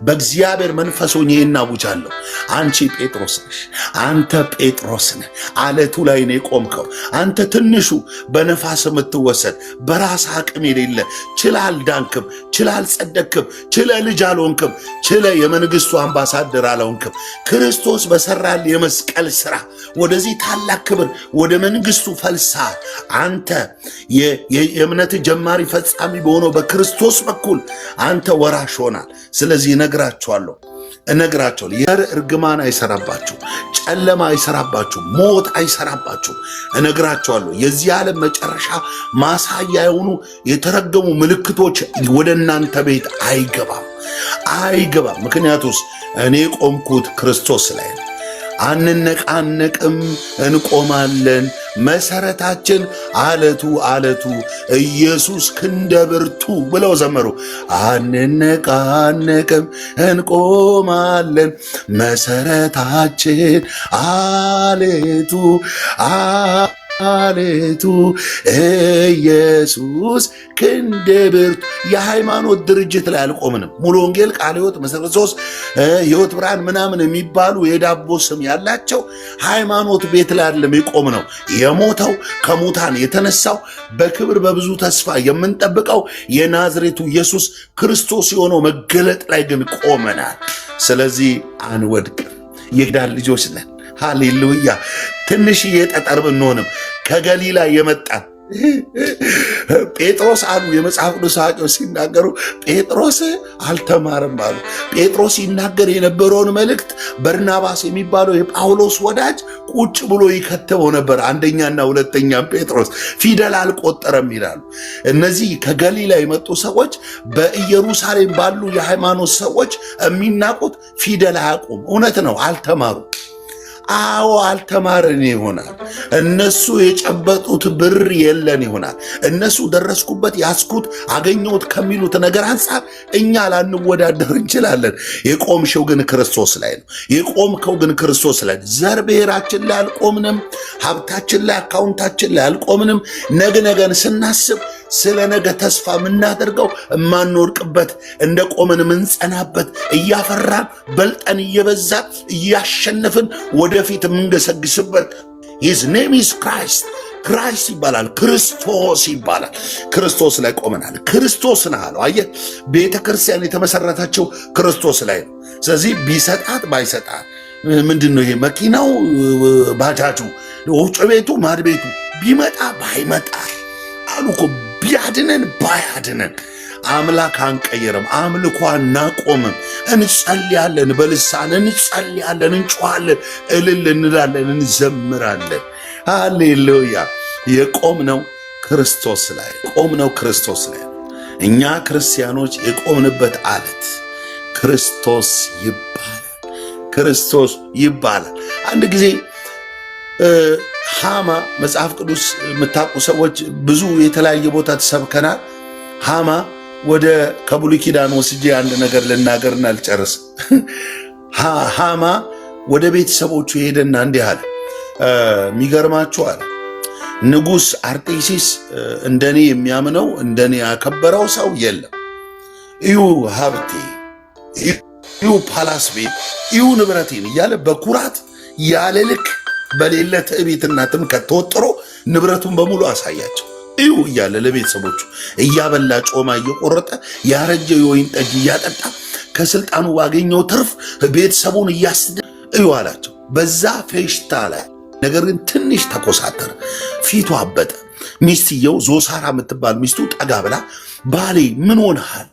በእግዚአብሔር መንፈስ ሆኜ እናውጃለሁ። አንቺ ጴጥሮስ ነሽ፣ አንተ ጴጥሮስ ነህ። አለቱ ላይ ነው የቆምከው። አንተ ትንሹ በነፋስ የምትወሰድ በራስ አቅም የሌለ ችለ አልዳንክም፣ ችለ አልጸደቅክም፣ ችለ ልጅ አልሆንክም፣ ችለ የመንግስቱ አምባሳደር አልሆንክም። ክርስቶስ በሰራል የመስቀል ሥራ ወደዚህ ታላቅ ክብር ወደ መንግስቱ ፈልሳ አንተ የእምነት ጀማሪ ፈጻሚ በሆነው በክርስቶስ በኩል አንተ ወራሽ ሆናል። ስለዚህ እነግራችኋለሁ፣ የዘር እርግማን አይሰራባችሁ፣ ጨለማ አይሰራባችሁ፣ ሞት አይሰራባችሁ። እነግራችኋለሁ የዚህ ዓለም መጨረሻ ማሳያ የሆኑ የተረገሙ ምልክቶች ወደ እናንተ ቤት አይገባም። ምክንያቱስ እኔ ቆምኩት ክርስቶስ ላይ ነው። አንነቃነቅም፣ እንቆማለን። መሰረታችን አለቱ ኢየሱስ ክንደ ብርቱ ብለው ዘመሩ። አንነቃነቅም፣ እንቆማለን። መሰረታችን አለቱ ኢየሱስ ክንደ ብርቱ። የሃይማኖት ድርጅት ላይ አልቆምንም። ሙሉ ወንጌል፣ ቃለ ሕይወት፣ መሰረት ሶስት፣ ሕይወት ብርሃን ምናምን የሚባሉ የዳቦ ስም ያላቸው ሃይማኖት ቤት ላይ አይደለም የቆም ነው። የሞተው ከሙታን የተነሳው በክብር በብዙ ተስፋ የምንጠብቀው የናዝሬቱ ኢየሱስ ክርስቶስ የሆነው መገለጥ ላይ ግን ቆመናል። ስለዚህ አንወድቅም። የኪዳን ልጆች ነን። ሃሌሉያ። ትንሽዬ ጠጠር ብንሆንም ከገሊላ የመጣን ጴጥሮስ አሉ የመጽሐፍ ቅዱስ አዋቂዎች ሲናገሩ፣ ጴጥሮስ አልተማረም አሉ። ጴጥሮስ ሲናገር የነበረውን መልእክት በርናባስ የሚባለው የጳውሎስ ወዳጅ ቁጭ ብሎ ይከተበው ነበር። አንደኛና ሁለተኛም ጴጥሮስ ፊደል አልቆጠረም ይላሉ። እነዚህ ከገሊላ የመጡ ሰዎች በኢየሩሳሌም ባሉ የሃይማኖት ሰዎች የሚናቁት ፊደል አያውቁም። እውነት ነው፣ አልተማሩም። አዎ አልተማረን ይሆናል። እነሱ የጨበጡት ብር የለን ይሆናል። እነሱ ደረስኩበት፣ ያስኩት፣ አገኘሁት ከሚሉት ነገር አንጻር እኛ ላንወዳደር እንችላለን። የቆምሽው ግን ክርስቶስ ላይ ነው። የቆምከው ግን ክርስቶስ ላይ ነው። ዘር ብሔራችን ላይ አልቆምንም። ሀብታችን ላይ፣ አካውንታችን ላይ አልቆምንም። ነገን ስናስብ ስለ ነገ ተስፋ የምናደርገው የማንወድቅበት፣ እንደ ቆመን የምንጸናበት፣ እያፈራን በልጠን እየበዛን እያሸነፍን ወደፊት የምንገሰግስበት ሂዝ ኔም ኢዝ ክራይስት ይባላል። ክርስቶስ ይባላል። ክርስቶስ ላይ ቆመናል። ክርስቶስ ነው አለው። አየህ፣ ቤተ ክርስቲያን የተመሰረተችው ክርስቶስ ላይ ነው። ስለዚህ ቢሰጣት ባይሰጣት ምንድን ነው ይሄ መኪናው፣ ባጃጁ፣ ወፍጮ ቤቱ፣ ማድ ቤቱ ቢመጣ ባይመጣ አሉ እኮ ቢያድነን ባያድነን አምላክ አንቀይርም። አምልኮ አናቆምም። እንጸልያለን፣ በልሳን እንጸልያለን፣ እንጮሃለን፣ እልል እንላለን፣ እንዘምራለን። ሃሌሉያ። የቆምነው ክርስቶስ ላይ ነው። እኛ ክርስቲያኖች የቆምንበት አለት ክርስቶስ ይባላል። አንድ ጊዜ ሃማ መጽሐፍ ቅዱስ የምታውቁ ሰዎች ብዙ የተለያየ ቦታ ተሰብከናል። ሃማ ወደ ከብሉይ ኪዳን ወስጄ አንድ ነገር ልናገርና ልጨርስ። ሃማ ወደ ቤተሰቦቹ ሄደና እንዲህ አለ። የሚገርማችሁ አለ ንጉሥ አርጤክስስ እንደኔ የሚያምነው እንደኔ ያከበረው ሰው የለም። እዩ ሀብቴ፣ እዩ ፓላስ ቤት፣ እዩ ንብረቴን እያለ በኩራት ያለ ልክ በሌለ ትዕቢትና ትምክህት ተወጥሮ ንብረቱን በሙሉ አሳያቸው። እዩ እያለ ለቤተሰቦቹ እያበላ ጮማ እየቆረጠ ያረጀ የወይን ጠጅ እያጠጣ ከስልጣኑ ባገኘው ትርፍ ቤተሰቡን እያስደ እዩ አላቸው። በዛ ፌሽታ ላይ ነገር ግን ትንሽ ተኮሳተረ፣ ፊቱ አበጠ። ሚስትየው ዞሳራ የምትባል ሚስቱ ጠጋ ብላ ባሌ ምን ሆነሃል?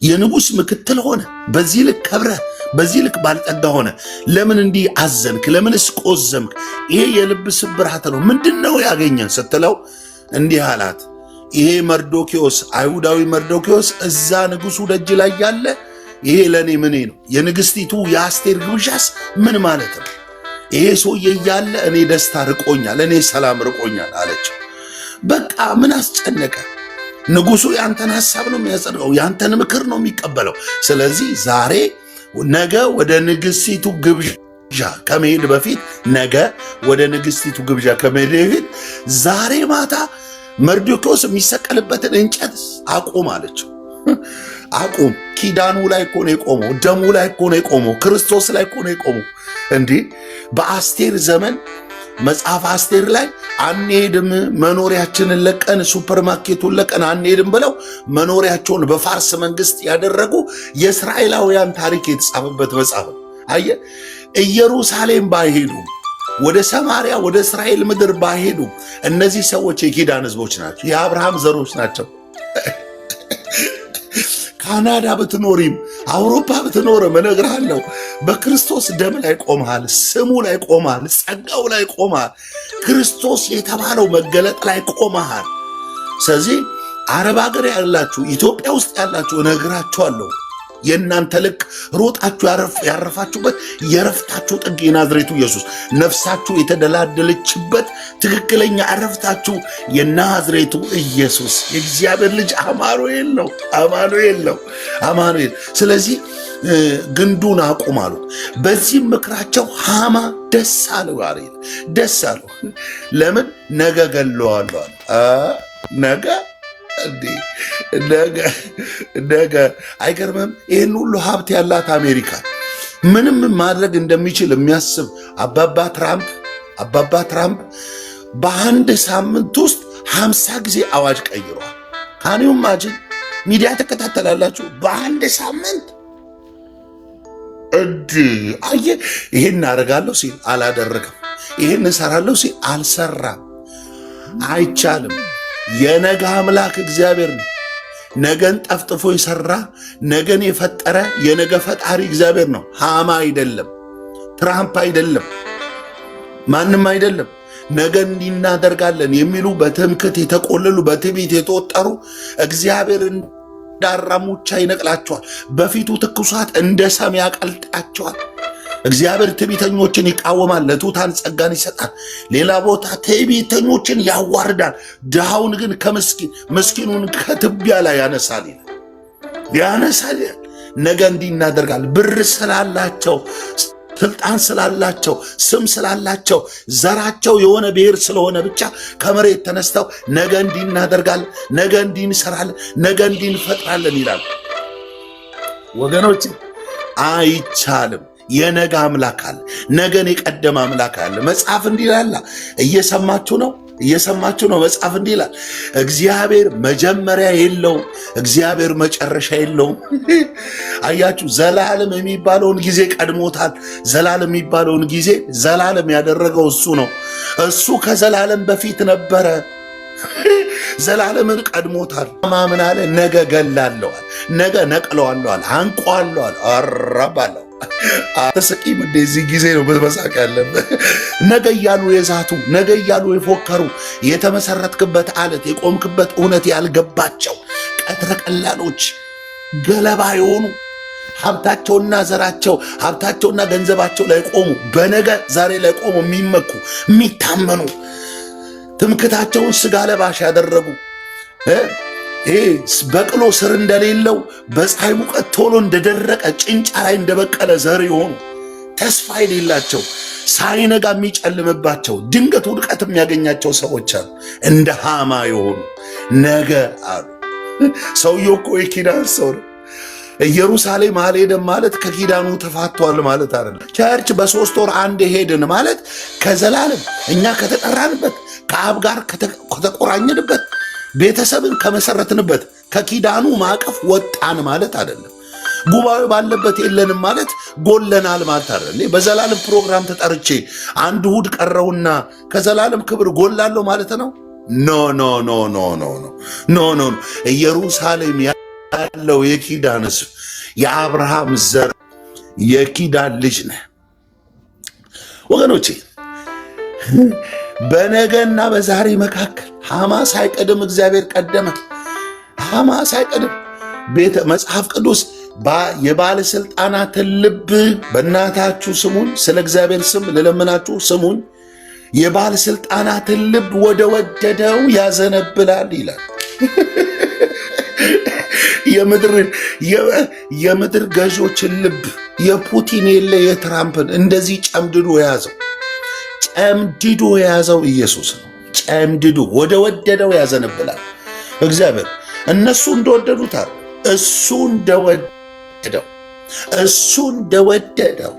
የንጉሥ ምክትል ሆነ፣ በዚህ ልክ ከብረ፣ በዚህ ልክ ባልጠጋ ሆነ፣ ለምን እንዲህ አዘንክ? ለምንስ ቆዘምክ? ይሄ የልብ ስብራት ነው። ምንድነው ያገኘን ስትለው እንዲህ አላት፣ ይሄ መርዶኪዎስ፣ አይሁዳዊ መርዶኪዎስ እዛ ንጉሡ ደጅ ላይ ያለ ይሄ ለእኔ ምኔ ነው? የንግሥቲቱ የአስቴር ግብዣስ ምን ማለት ነው? ይሄ ሰውዬ እያለ እኔ ደስታ ርቆኛል፣ እኔ ሰላም ርቆኛል አለችው። በቃ ምን አስጨነቀ? ንጉሡ ያንተን ሐሳብ ነው የሚያጸድቀው፣ ያንተን ምክር ነው የሚቀበለው። ስለዚህ ነገ ወደ ንግሥቲቱ ግብዣ ከመሄድ በፊት ዛሬ ማታ መርዶክዮስ የሚሰቀልበትን እንጨት አቁም አለችው። አቁም። ኪዳኑ ላይ እኮ ነው የቆመው፣ ደሙ ላይ እኮ ነው የቆመው፣ ክርስቶስ ላይ እኮ ነው የቆመው። እንዴ በአስቴር ዘመን መጽሐፍ አስቴር ላይ አንሄድም፣ መኖሪያችንን ለቀን ሱፐርማርኬቱን ለቀን አንሄድም ብለው መኖሪያቸውን በፋርስ መንግስት ያደረጉ የእስራኤላውያን ታሪክ የተጻፈበት መጽሐፍ። አየ ኢየሩሳሌም ባይሄዱ ወደ ሰማርያ ወደ እስራኤል ምድር ባይሄዱ እነዚህ ሰዎች የኪዳን ህዝቦች ናቸው፣ የአብርሃም ዘሮች ናቸው። ካናዳ ብትኖሪም አውሮፓ ብትኖርም እነግርሃለሁ በክርስቶስ ደም ላይ ቆመሃል፣ ስሙ ላይ ቆመሃል፣ ጸጋው ላይ ቆመሃል፣ ክርስቶስ የተባለው መገለጥ ላይ ቆመሃል። ስለዚህ አረብ ሀገር ያላችሁ፣ ኢትዮጵያ ውስጥ ያላችሁ እነግራችኋለሁ የእናንተ ልክ ሮጣችሁ ያረፋችሁበት የረፍታችሁ ጥግ የናዝሬቱ ኢየሱስ፣ ነፍሳችሁ የተደላደለችበት ትክክለኛ እረፍታችሁ የናዝሬቱ ኢየሱስ የእግዚአብሔር ልጅ አማኑኤል ነው። አማኑኤል። ስለዚህ ግንዱን አቁም አሉት። በዚህም ምክራቸው ሃማ ደስ አለው አለ። ደስ አለው። ለምን? ነገ ገለዋለሁ አለ። ነገ አይገርምም? ይህን ሁሉ ሀብት ያላት አሜሪካ ምንም ማድረግ እንደሚችል የሚያስብ አባባ ትራምፕ በአንድ ሳምንት ውስጥ 50 ጊዜ አዋጅ ቀይሯል። ካኒው ማጅን ሚዲያ ተከታተላላችሁ። በአንድ ሳምንት አየ ይሄን አደርጋለሁ ሲል አላደረገም፣ ይሄን እሰራለሁ ሲል አልሰራም። አይቻልም። የነገ አምላክ እግዚአብሔር ነው። ነገን ጠፍጥፎ የሰራ ነገን የፈጠረ የነገ ፈጣሪ እግዚአብሔር ነው። ሃማ አይደለም፣ ትራምፕ አይደለም፣ ማንም አይደለም። ነገ እንዲናደርጋለን የሚሉ በትምክት የተቆለሉ በትዕቢት የተወጠሩ እግዚአብሔር እንዳራሙቻ ይነቅላቸዋል። በፊቱ ትኩሳት እንደ ሰም ያቀልጣቸዋል። እግዚአብሔር ትዕቢተኞችን ይቃወማል፣ ለትሑታን ጸጋን ይሰጣል። ሌላ ቦታ ትዕቢተኞችን ያዋርዳል፣ ድሃውን ግን ምስኪኑን ከትቢያ ላይ ያነሳል። ነገ እንዲህ እናደርጋል። ብር ስላላቸው፣ ስልጣን ስላላቸው፣ ስም ስላላቸው፣ ዘራቸው የሆነ ብሔር ስለሆነ ብቻ ከመሬት ተነስተው ነገ እንዲህ እናደርጋለን፣ ነገ እንዲህ እንሰራለን፣ ነገ እንዲህ እንፈጥራለን ይላል። ወገኖች አይቻልም። የነገ አምላክ አለ። ነገን የቀደመ አምላክ አለ። መጽሐፍ እንዲህ ይላል። እየሰማችሁ ነው። መጽሐፍ እንዲህ ይላል። እግዚአብሔር መጀመሪያ የለውም፣ እግዚአብሔር መጨረሻ የለውም። አያችሁ፣ ዘላለም የሚባለውን ጊዜ ቀድሞታል። ዘላለም የሚባለውን ጊዜ ዘላለም ያደረገው እሱ ነው። እሱ ከዘላለም በፊት ነበረ። ዘላለምን ቀድሞታል። ማምን አለ? ነገ ገላለዋል፣ ነገ ነቅለዋለዋል፣ አንቋለዋል፣ አራባለሁ። አተሰቂም እንደዚህ ጊዜ ነው በመሳቅ ያለበት። ነገ እያሉ የዛቱ፣ ነገ እያሉ የፎከሩ፣ የተመሰረትክበት አለት የቆምክበት እውነት ያልገባቸው ቀትረ ቀላሎች፣ ገለባ የሆኑ ሀብታቸውና ዘራቸው፣ ሀብታቸውና ገንዘባቸው ላይ ቆሙ፣ በነገ ዛሬ ላይ ቆሙ የሚመኩ የሚታመኑ፣ ትምክታቸውን ስጋ ለባሽ ያደረጉ፣ በቅሎ ስር እንደሌለው በፀሐይ ሙቀት ቶሎ እንደደረቀ ጭንጫ ላይ እንደበቀለ ዘር የሆኑ፣ ተስፋ የሌላቸው፣ ሳይነጋ የሚጨልምባቸው፣ ድንገት ውድቀት የሚያገኛቸው ሰዎች አሉ። እንደ ሃማ የሆኑ ነገ አሉ። ሰውየው እኮ የኪዳን ሰው ነው። ኢየሩሳሌም አልሄድም ማለት ከኪዳኑ ተፋቷል ማለት አይደለም። ቸርች በ3 ወር አንድ ሄድን ማለት ከዘላለም እኛ ከተጠራንበት ከአብ ጋር ከተቆራኘንበት ቤተሰብን ከመሰረትንበት ከኪዳኑ ማዕቀፍ ወጣን ማለት አይደለም። ጉባኤ ባለበት የለንም ማለት ጎለናል ማለት አይደለም። በዘላለም ፕሮግራም ተጠርቼ አንድ እሑድ ቀረውና ከዘላለም ክብር ጎላለሁ ማለት ነው። ኖ። ኢየሩሳሌም ያለው የኪዳን ሕዝብ የአብርሃም ዘር የኪዳን ልጅ ነህ ወገኖቼ። በነገና በዛሬ መካከል ሃማ ሳይቀድም እግዚአብሔር ቀደመ። ሃማ ሳይቀድም መጽሐፍ ቅዱስ የባለስልጣናትን ልብ በእናታችሁ ስሙኝ፣ ስለ እግዚአብሔር ስም ልለምናችሁ ስሙኝ፣ የባለስልጣናትን ልብ ወደ ወደደው ያዘነብላል ይላል። የምድር ገዦችን ልብ የፑቲን የለ የትራምፕን እንደዚህ ጨምድዶ የያዘው ኢየሱስ ነው። ጨምድዶ ወደ ወደደው ያዘነብላል እግዚአብሔር። እነሱ እንደወደዱት እሱ እንደወደደው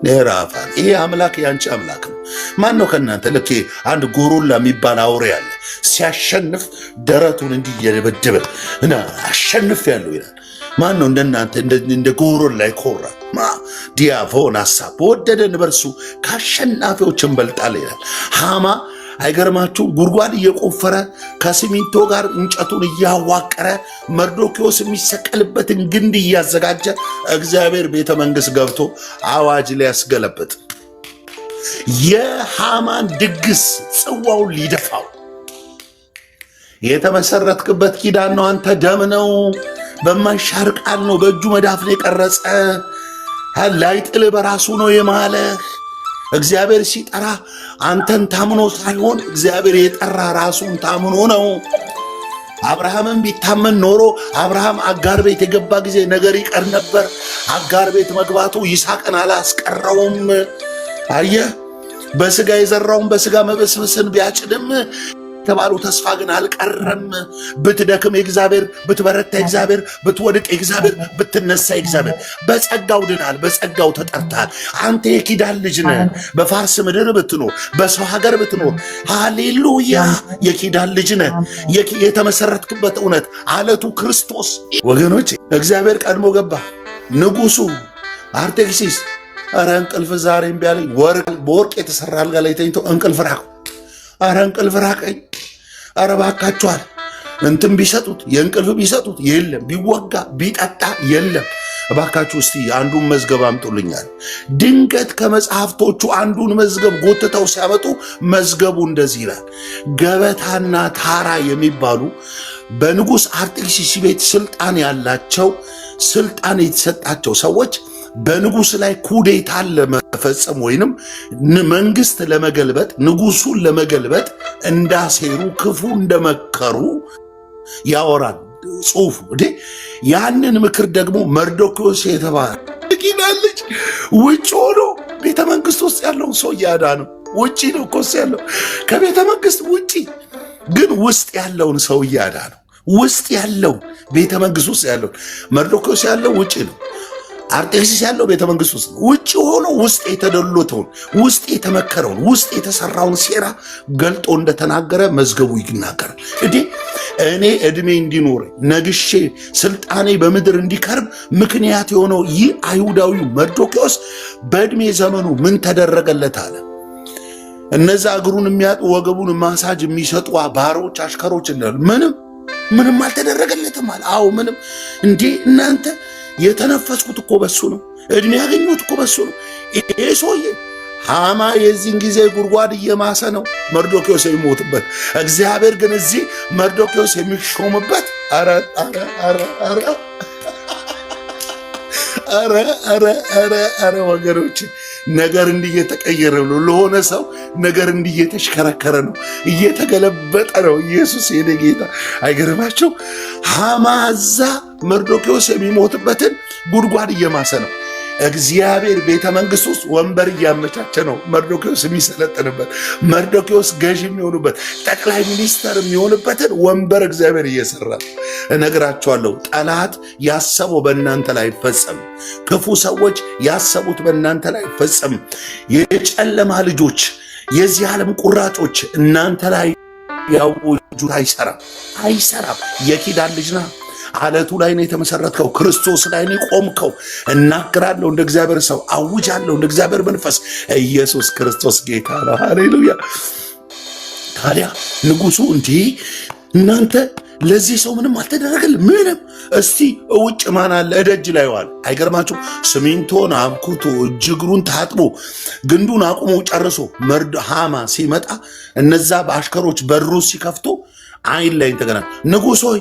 ነራፋል። ይሄ አምላክ ያንቺ አምላክ ነው። ማን ነው ከእናንተ ልክ አንድ ጎሮላ የሚባል አውሬ አለ፣ ሲያሸንፍ ደረቱን እንዲህ እየደበደበ እና አሸንፍ ያለው ይላል። ማን ነው እንደናንተ እንደ ጎሮላ ይኮራ? ዲያቮን ሐሳብ በወደደን በርሱ ከአሸናፊዎች እንበልጣለን ይላል። ሃማ አይገርማችሁ? ጉድጓድ እየቆፈረ ከሲሚንቶ ጋር እንጨቱን እያዋቀረ መርዶክዮስ የሚሰቀልበትን ግንድ እያዘጋጀ እግዚአብሔር ቤተ መንግሥት ገብቶ አዋጅ ሊያስገለብጥ የሃማን ድግስ ጽዋውን ሊደፋው የተመሰረትክበት ኪዳን ነው። አንተ ደም ነው፣ በማይሻር ቃል ነው፣ በእጁ መዳፍ ነው የቀረጸ፣ ላይጥል በራሱ ነው የማለህ። እግዚአብሔር ሲጠራ አንተን ታምኖ ሳይሆን እግዚአብሔር የጠራ ራሱን ታምኖ ነው። አብርሃምን ቢታመን ኖሮ አብርሃም አጋር ቤት የገባ ጊዜ ነገር ይቀር ነበር። አጋር ቤት መግባቱ ይስሐቅን አላስቀረውም። አየህ፣ በስጋ የዘራውን በስጋ መበስበስን ቢያጭድም የተባለው ተስፋ ግን አልቀረም። ብትደክም የእግዚአብሔር፣ ብትበረታ የእግዚአብሔር፣ ብትወድቅ የእግዚአብሔር፣ ብትነሳ የእግዚአብሔር። በጸጋው ድናል፣ በጸጋው ተጠርታል። አንተ የኪዳን ልጅ ነህ። በፋርስ ምድር ብትኖር፣ በሰው ሀገር ብትኖር፣ ሃሌሉያ የኪዳን ልጅ ነህ። የተመሰረትክበት እውነት አለቱ ክርስቶስ። ወገኖች እግዚአብሔር ቀድሞ ገባ። ንጉሱ አርጤክሲስ ኧረ እንቅልፍ ዛሬ እምቢ አለኝ። በወርቅ የተሰራ አልጋ ላይ ተኝቶ እንቅልፍ ራቀው። ኧረ እንቅልፍ ራቀኝ። ኧረ እባካችኋል እንትን ቢሰጡት የእንቅልፍ ቢሰጡት የለም፣ ቢወጋ ቢጠጣ የለም። እባካችሁ እስቲ አንዱን መዝገብ አምጡልኛል። ድንገት ከመጽሐፍቶቹ አንዱን መዝገብ ጎትተው ሲያመጡ መዝገቡ እንደዚህ ይላል። ገበታና ታራ የሚባሉ በንጉሥ አርጤክሲስ ቤት ስልጣን ያላቸው፣ ስልጣን የተሰጣቸው ሰዎች በንጉሥ ላይ ኩዴታን ለመፈጸም ወይንም መንግስት ለመገልበጥ ንጉሱን ለመገልበጥ እንዳሴሩ ክፉ እንደመከሩ ያወራል ጽሑፉ። ያንን ምክር ደግሞ መርዶክዮስ የተባለ ኪዳን ልጅ ውጭ ሆኖ ቤተ መንግስት ውስጥ ያለውን ሰው እያዳነው። ውጭ ነው እኮ ያለው ከቤተ መንግስት ውጭ፣ ግን ውስጥ ያለውን ሰው እያዳነው። ውስጥ ያለው ቤተ መንግስት ውስጥ ያለው መርዶክዮስ ያለው ውጭ ነው። አርጤክሲስ ያለው ቤተ መንግስት ውስጥ ውጭ ሆኖ ውስጥ የተደሎተውን ውስጥ የተመከረውን ውስጥ የተሰራውን ሴራ ገልጦ እንደተናገረ መዝገቡ ይናገራል። እኔ ዕድሜ እንዲኖረኝ ነግሼ ስልጣኔ በምድር እንዲከርም ምክንያት የሆነው ይህ አይሁዳዊ መርዶክዮስ በዕድሜ ዘመኑ ምን ተደረገለት አለ። እነዛ እግሩን የሚያጡ ወገቡን ማሳጅ የሚሰጡ ባሮች አሽከሮች እንዳሉ ምንም አልተደረገለትም አለ። አዎ ምንም። እናንተ የተነፈስኩት እኮ በሱ ነው። ዕድሜ ያገኙት እኮ በሱ ነው። ይሄ ሰውዬ ሃማ የዚህን ጊዜ ጉድጓድ እየማሰ ነው መርዶክዮስ የሚሞትበት። እግዚአብሔር ግን እዚህ መርዶክዮስ የሚሾምበት። አረ ወገኖች፣ ነገር እንዲህ እየተቀየረ ነው። ለሆነ ሰው ነገር እንዲህ እየተሽከረከረ ነው፣ እየተገለበጠ ነው። ኢየሱስ የኔ ጌታ አይገርማቸው? ሃማ እዛ መርዶክዮስ የሚሞትበትን ጉድጓድ እየማሰ ነው። እግዚአብሔር ቤተ መንግሥት ውስጥ ወንበር እያመቻቸ ነው መርዶክዮስ የሚሰለጥንበት፣ መርዶክዮስ ገዥ የሚሆኑበት፣ ጠቅላይ ሚኒስተር የሚሆንበትን ወንበር እግዚአብሔር እየሰራ ነው። እነግራችኋለሁ፣ ጠላት ያሰበው በእናንተ ላይ አይፈጸም። ክፉ ሰዎች ያሰቡት በእናንተ ላይ አይፈጸም። የጨለማ ልጆች፣ የዚህ ዓለም ቁራጮች እናንተ ላይ ያውጁት አይሰራም። የኪዳን ልጅ ና አለቱ ላይ ነው የተመሰረትከው። ክርስቶስ ላይ ነው የቆምከው። እናገራለሁ እንደ እግዚአብሔር ሰው፣ አውጃለሁ እንደ እግዚአብሔር መንፈስ። ኢየሱስ ክርስቶስ ጌታ ነው። ሃሌሉያ። ታዲያ ንጉሱ እናንተ ለዚህ ሰው ምንም አልተደረገል? ምንም። እስቲ ውጭ ማን አለ? እደጅ ላይ ዋል። አይገርማችሁ? ሲሚንቶን አብኩቶ እጅግሩን ታጥቦ ግንዱን አቁሞ ጨርሶ ሃማ ሲመጣ እነዛ በአሽከሮች በሩ ሲከፍቶ አይን ላይ ተገና ንጉሥ ሆይ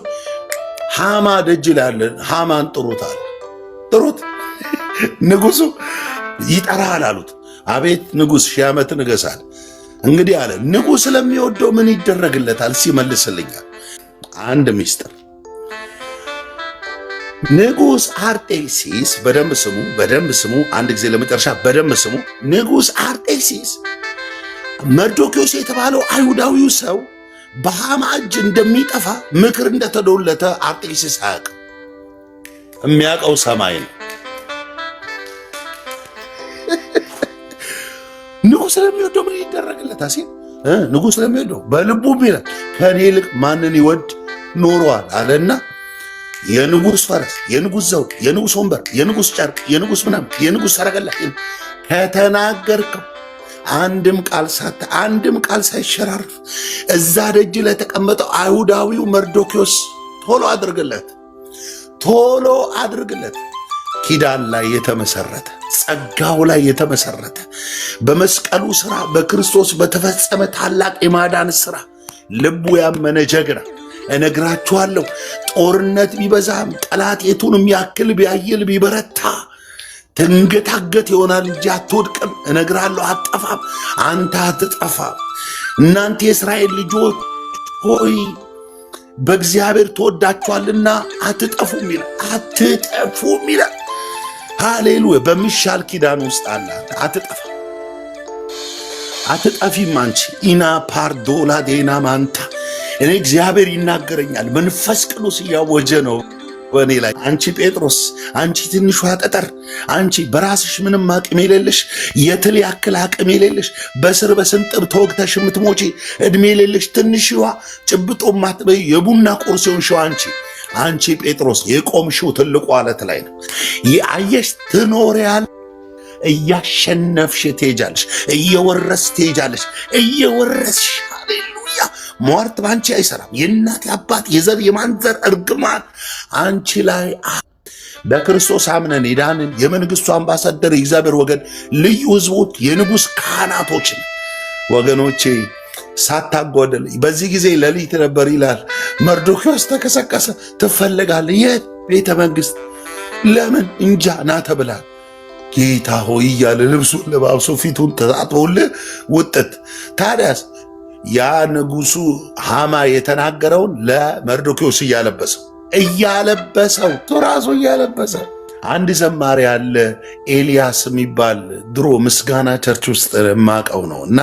ሃማ ደጅ ላይ አለ፣ ሃማን ጥሩታል። ጥሩት። ንጉሱ ይጠራል አሉት። አቤት ንጉሥ፣ 1000 ዓመት ንገሳል። እንግዲህ አለ ንጉሥ ስለሚወደው ምን ይደረግለታል ሲመልስልኛል። አንድ ሚስጥር። ንጉሥ አርጤክሲስ በደንብ ስሙ፣ አንድ ጊዜ ለመጨረሻ በደንብ ስሙ። ንጉሥ አርጤክሲስ መርዶክዮስ የተባለው አይሁዳዊው ሰው በሃማ እጅ እንደሚጠፋ ምክር እንደተዶለተ አርጤክሲስ አያውቅም። የሚያውቀው ሰማይ ነው። ንጉሥ ስለሚወደው ምን ይደረግለታል ሲል ንጉሥ ስለሚወደው በልቡ ይላል ከኔ ይልቅ ማንን ይወድ ኖሯል አለና የንጉሥ ፈረስ፣ የንጉሥ ዘውድ፣ የንጉሥ ወንበር፣ የንጉሥ ጨርቅ፣ የንጉሥ ምናምን፣ የንጉሥ ሰረገላ ከተናገርከው አንድም ቃል ሳይሸራርፍ እዛ ደጅ ላይ የተቀመጠው አይሁዳዊው መርዶክዮስ ቶሎ አድርግለት። ኪዳን ላይ የተመሰረተ ጸጋው ላይ የተመሰረተ በመስቀሉ ሥራ በክርስቶስ በተፈጸመ ታላቅ የማዳን ሥራ ልቡ ያመነ ጀግና እነግራችኋለሁ። ጦርነት ቢበዛም ጠላት የቱንም ያክል ቢያይል ቢበረታ ትንገታገት ይሆናል እንጂ አትወድቅም። እነግራለሁ፣ አትጠፋም። አንተ አትጠፋም። እናንተ የእስራኤል ልጆች ሆይ በእግዚአብሔር ተወዳችኋልና አትጠፉም ይላል። ሃሌሉያ። በሚሻል ኪዳን ውስጥ አለ። አትጠፊም አንቺ ኢና ፓርዶላ ዴና ማንታ እኔ እግዚአብሔር ይናገረኛል። መንፈስ ቅዱስ እያወጀ ነው በእኔ ላይ። አንቺ ጴጥሮስ፣ አንቺ ትንሿ ጠጠር፣ አንቺ በራስሽ ምንም አቅም የሌለሽ የትል ያክል አቅም የሌለሽ በስር በስንጥብ ተወግተሽ የምትሞጪ ዕድሜ የሌለሽ ትንሽዋ ጭብጦ ማትበይ የቡና ቁርስ የሆንሽው አንቺ ጴጥሮስ የቆምሽው ትልቁ አለት ላይ ነው። አየሽ፣ ትኖሪያለሽ፣ እያሸነፍሽ ትሄጃለሽ፣ እየወረስሽ ትሄጃለሽ፣ እየወረስሽ። ሃሌሉያ። ሟርት በአንቺ አይሰራም። የእናት አባት የዘር የማንዘር እርግማን አንቺ ላይ በክርስቶስ አምነን የዳንን የመንግስቱ አምባሳደር የእግዚአብሔር ወገን ልዩ ሕዝቦች የንጉሥ ካህናቶች ወገኖቼ ሳታጓደል በዚህ ጊዜ ሌሊት ነበር ይላል። መርዶክዮስ ተቀሰቀሰ። ትፈልጋለህ? የት? ቤተ መንግሥት። ለምን? እንጃ። ና ተብላል። ጌታ ሆይ እያለ ልብሱን ለባብሶ ፊቱን ተጣጥቦልህ ውጥት። ታዲያስ ያ ንጉሡ ሃማ የተናገረውን ለመርዶክዮስ እያለበሰው ራሱ እያለበሰው አንድ ዘማሪ ያለ ኤልያስ የሚባል ድሮ ምስጋና ቸርች ውስጥ የማውቀው ነው። እና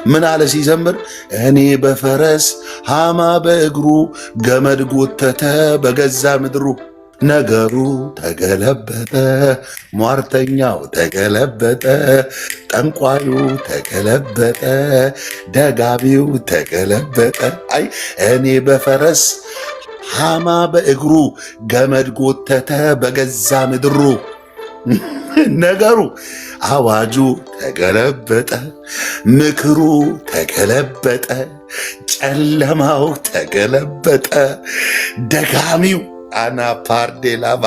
ምን አለ ሲዘምር፣ እኔ በፈረስ ሃማ በእግሩ ገመድ ጎተተ በገዛ ምድሩ። ነገሩ ተገለበጠ፣ ሟርተኛው ተገለበጠ፣ ጠንቋዩ ተገለበጠ፣ ደጋሚው ተገለበጠ። አይ እኔ በፈረስ ሃማ በእግሩ ገመድ ጎተተ በገዛ ምድሩ። ነገሩ አዋጁ ተገለበጠ፣ ምክሩ ተገለበጠ፣ ጨለማው ተገለበጠ፣ ደጋሚው አና ፓርዴ ላባ።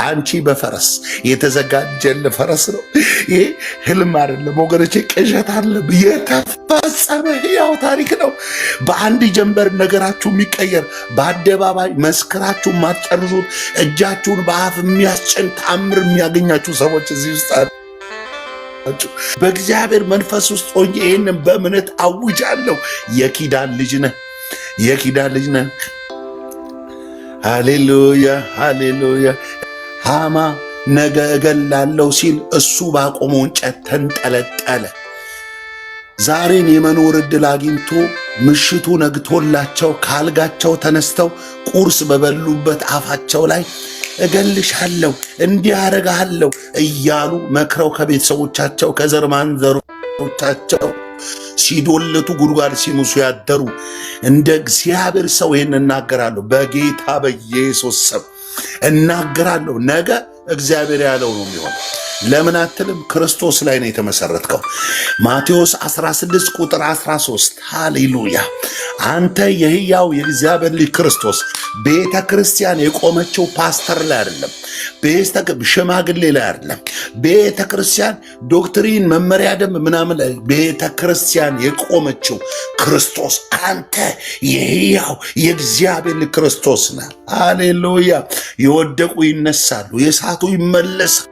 አንቺ በፈረስ የተዘጋጀል ፈረስ ነው። ይሄ ህልም አይደለም ወገኖቼ፣ ቅዠት አለም። የተፈጸመ ሕያው ታሪክ ነው። በአንድ ጀንበር ነገራችሁ የሚቀየር በአደባባይ መስክራችሁ ማትጨርሱት እጃችሁን በአፍ የሚያስጭን ተአምር የሚያገኛችሁ ሰዎች እዚህ ውስጥ አላችሁ። በእግዚአብሔር መንፈስ ውስጥ ሆኜ ይህንን በእምነት አውጃለሁ። የኪዳን ልጅ ነህ። ሃሌሉያ ሃሌሉያ። ሃማ ነገ እገላለሁ ሲል እሱ ባቆመው እንጨት ተንጠለጠለ። ዛሬን የመኖር ዕድል አግኝቶ ምሽቱ ነግቶላቸው ካልጋቸው ተነስተው ቁርስ በበሉበት አፋቸው ላይ እገልሻለሁ እንዲህ አደርግሃለሁ እያሉ መክረው ከቤተሰቦቻቸው ከዘር ማንዘሮቻቸው ሲዶለቱ ጉድጓድ ሲሙሱ ያደሩ እንደ እግዚአብሔር ሰው ይህን እናገራለሁ። በጌታ በኢየሱስ ስም እናገራለሁ። ነገ እግዚአብሔር ያለው ነው የሚሆነው። ለምን አትልም? ክርስቶስ ላይ ነው የተመሰረትከው። ማቴዎስ 16 ቁጥር 13 ሃሌሉያ። አንተ የሕያው የእግዚአብሔር ልጅ ክርስቶስ። ቤተ ክርስቲያን የቆመችው ፓስተር ላይ አይደለም፣ ሽማግሌ ላይ አይደለም። ቤተ ክርስቲያን ዶክትሪን፣ መመሪያ፣ ደንብ ምናምን ላይ ቤተ ክርስቲያን የቆመችው ክርስቶስ። አንተ የሕያው የእግዚአብሔር ልጅ ክርስቶስ ነህ። ሃሌሉያ። የወደቁ ይነሳሉ፣ የሳቱ ይመለሳሉ።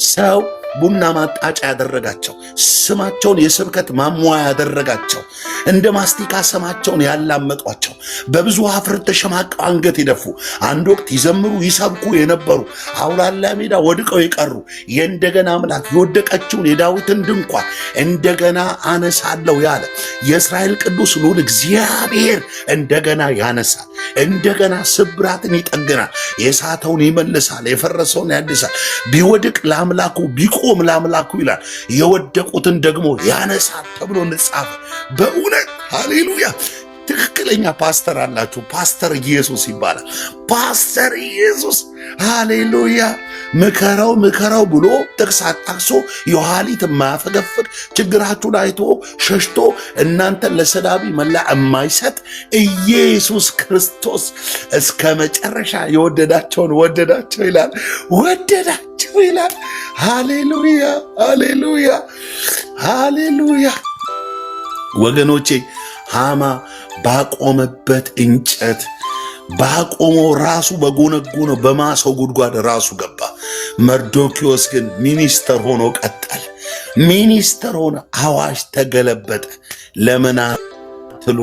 ሰው ቡና ማጣጫ ያደረጋቸው፣ ስማቸውን የስብከት ማሟያ ያደረጋቸው፣ እንደ ማስቲካ ስማቸውን ያላመጧቸው፣ በብዙ ኀፍረት ተሸማቀው አንገት የደፉ፣ አንድ ወቅት ይዘምሩ ይሰብኩ የነበሩ፣ አውላላ ሜዳ ወድቀው የቀሩ የእንደገና አምላክ የወደቀችውን የዳዊትን ድንኳን እንደገና አነሳለሁ ያለ የእስራኤል ቅዱስ ልዑል እግዚአብሔር እንደገና ያነሳል። እንደገና ስብራትን ይጠግናል፣ የሳተውን ይመልሳል፣ የፈረሰውን ያድሳል። ቢወድቅ ለአምላኩ ቢቆም ለአምላኩ ይላል፣ የወደቁትን ደግሞ ያነሳል ተብሎ እንጻፈ። በእውነት ሃሌሉያ። ትክክለኛ ፓስተር አላችሁ። ፓስተር ኢየሱስ ይባላል። ፓስተር ኢየሱስ ሃሌሉያ። ምከራው ብሎ ጥቅስ አጣቅሶ የኋሊት የማያፈገፍግ ችግራችሁን አይቶ ሸሽቶ እናንተን ለሰዳቢ መላ የማይሰጥ ኢየሱስ ክርስቶስ እስከ መጨረሻ የወደዳቸውን ወደዳቸው ይላል። ወደዳቸው ይላል። ሃሌሉያ ሃሌሉያ ሃሌሉያ። ወገኖቼ ሃማ ባቆመበት እንጨት ባቆመው ራሱ በጎነጎነው በማሰው ጉድጓድ ራሱ ገባ። መርዶክዮስ ግን ሚኒስተር ሆኖ ቀጠለ። ሚኒስተር ሆነ። አዋጅ ተገለበጠ። ለምን አትሉ?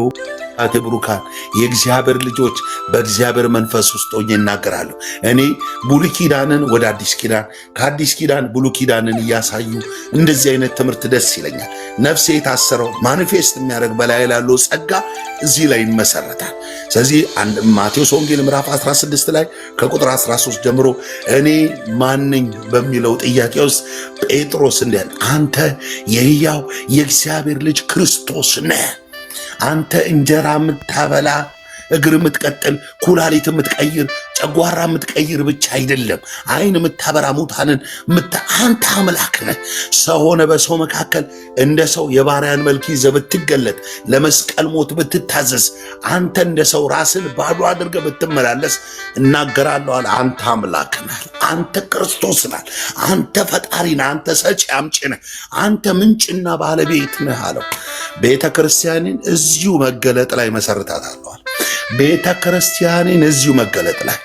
ብሩካን የእግዚአብሔር ልጆች በእግዚአብሔር መንፈስ ውስጥ ሆኜ እናገራለሁ። እኔ ብሉይ ኪዳንን ወደ አዲስ ኪዳን፣ ከአዲስ ኪዳን ብሉይ ኪዳንን እያሳዩ እንደዚህ አይነት ትምህርት ደስ ይለኛል። ነፍሴ የታሰረው ማኒፌስት የሚያደርግ በላይ ላለው ጸጋ እዚህ ላይ ይመሰረታል። ስለዚህ ማቴዎስ ወንጌል ምዕራፍ 16 ላይ ከቁጥር 13 ጀምሮ እኔ ማንኝ በሚለው ጥያቄ ውስጥ ጴጥሮስ እንዲህ አለ፣ አንተ የሕያው የእግዚአብሔር ልጅ ክርስቶስ ነህ። አንተ እንጀራ የምታበላ እግር የምትቀጥል ኩላሊት የምትቀይር ጨጓራ የምትቀይር ብቻ አይደለም፣ አይን የምታበራ ሙታንን አንተ አምላክ ነህ። ሰው ሆነ በሰው መካከል እንደ ሰው የባሪያን መልክ ይዘህ ብትገለጥ፣ ለመስቀል ሞት ብትታዘዝ፣ አንተ እንደ ሰው ራስን ባዶ አድርገህ ብትመላለስ እናገራለሁ አለ። አንተ አምላክ ነህ። አንተ ክርስቶስ ነህ። አንተ ፈጣሪ ነህ። አንተ ሰጪ አምጪ ነህ። አንተ ምንጭና ባለቤት ነህ አለው። ቤተ ክርስቲያንን እዚሁ መገለጥ ላይ መሰርታታለሁ። ቤተ ክርስቲያንን እዚሁ መገለጥ ላይ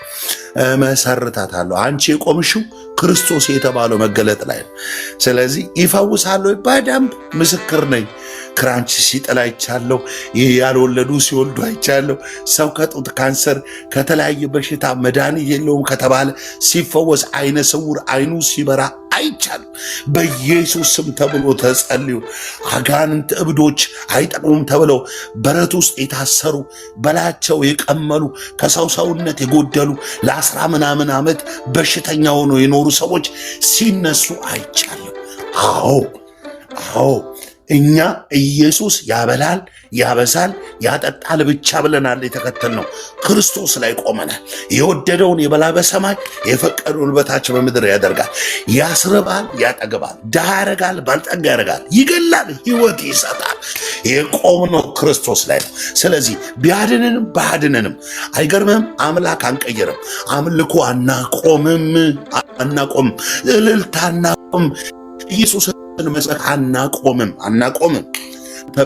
መሰርታታለሁ። አንቺ የቆምሽው ክርስቶስ የተባለው መገለጥ ላይ ነው። ስለዚህ ይፈውሳለሁ፣ በደንብ ምስክር ነኝ። ክራንች ሲጥል አይቻለሁ። ያልወለዱ ሲወልዱ አይቻለሁ። ሰው ከጡት ካንሰር ከተለያየ በሽታ መድኃኒት የለውም ከተባለ ሲፈወስ፣ አይነ ስውር አይኑ ሲበራ አይቻልም። በኢየሱስ ስም ተብሎ ተጸልዩ። አጋንንት እብዶች አይጠቅሙም ተብለው በረት ውስጥ የታሰሩ በላያቸው የቀመሉ ከሰው ሰውነት የጎደሉ ለ10 ምናምን ዓመት በሽተኛ ሆነው የኖሩ ሰዎች ሲነሱ አይቻልም። አዎ እኛ ኢየሱስ ያበላል፣ ያበዛል፣ ያጠጣል ብቻ ብለናል የተከተልነው። ክርስቶስ ላይ ቆመናል። የወደደውን የበላ በሰማይ የፈቀደውን በታች በምድር ያደርጋል። ያስርባል፣ ያጠግባል፣ ድሃ ያደርጋል፣ ባለጠጋ ያደርጋል፣ ይገላል፣ ሕይወት ይሰጣል። የቆምነው ክርስቶስ ላይ ነው። ስለዚህ ቢያድንንም ባያድንንም አይገርምም። አምላክ አንቀይርም። አምልኮ አናቆምም። እልልታ አናቆምም። ኢየሱስ መስበክ አናቆምም።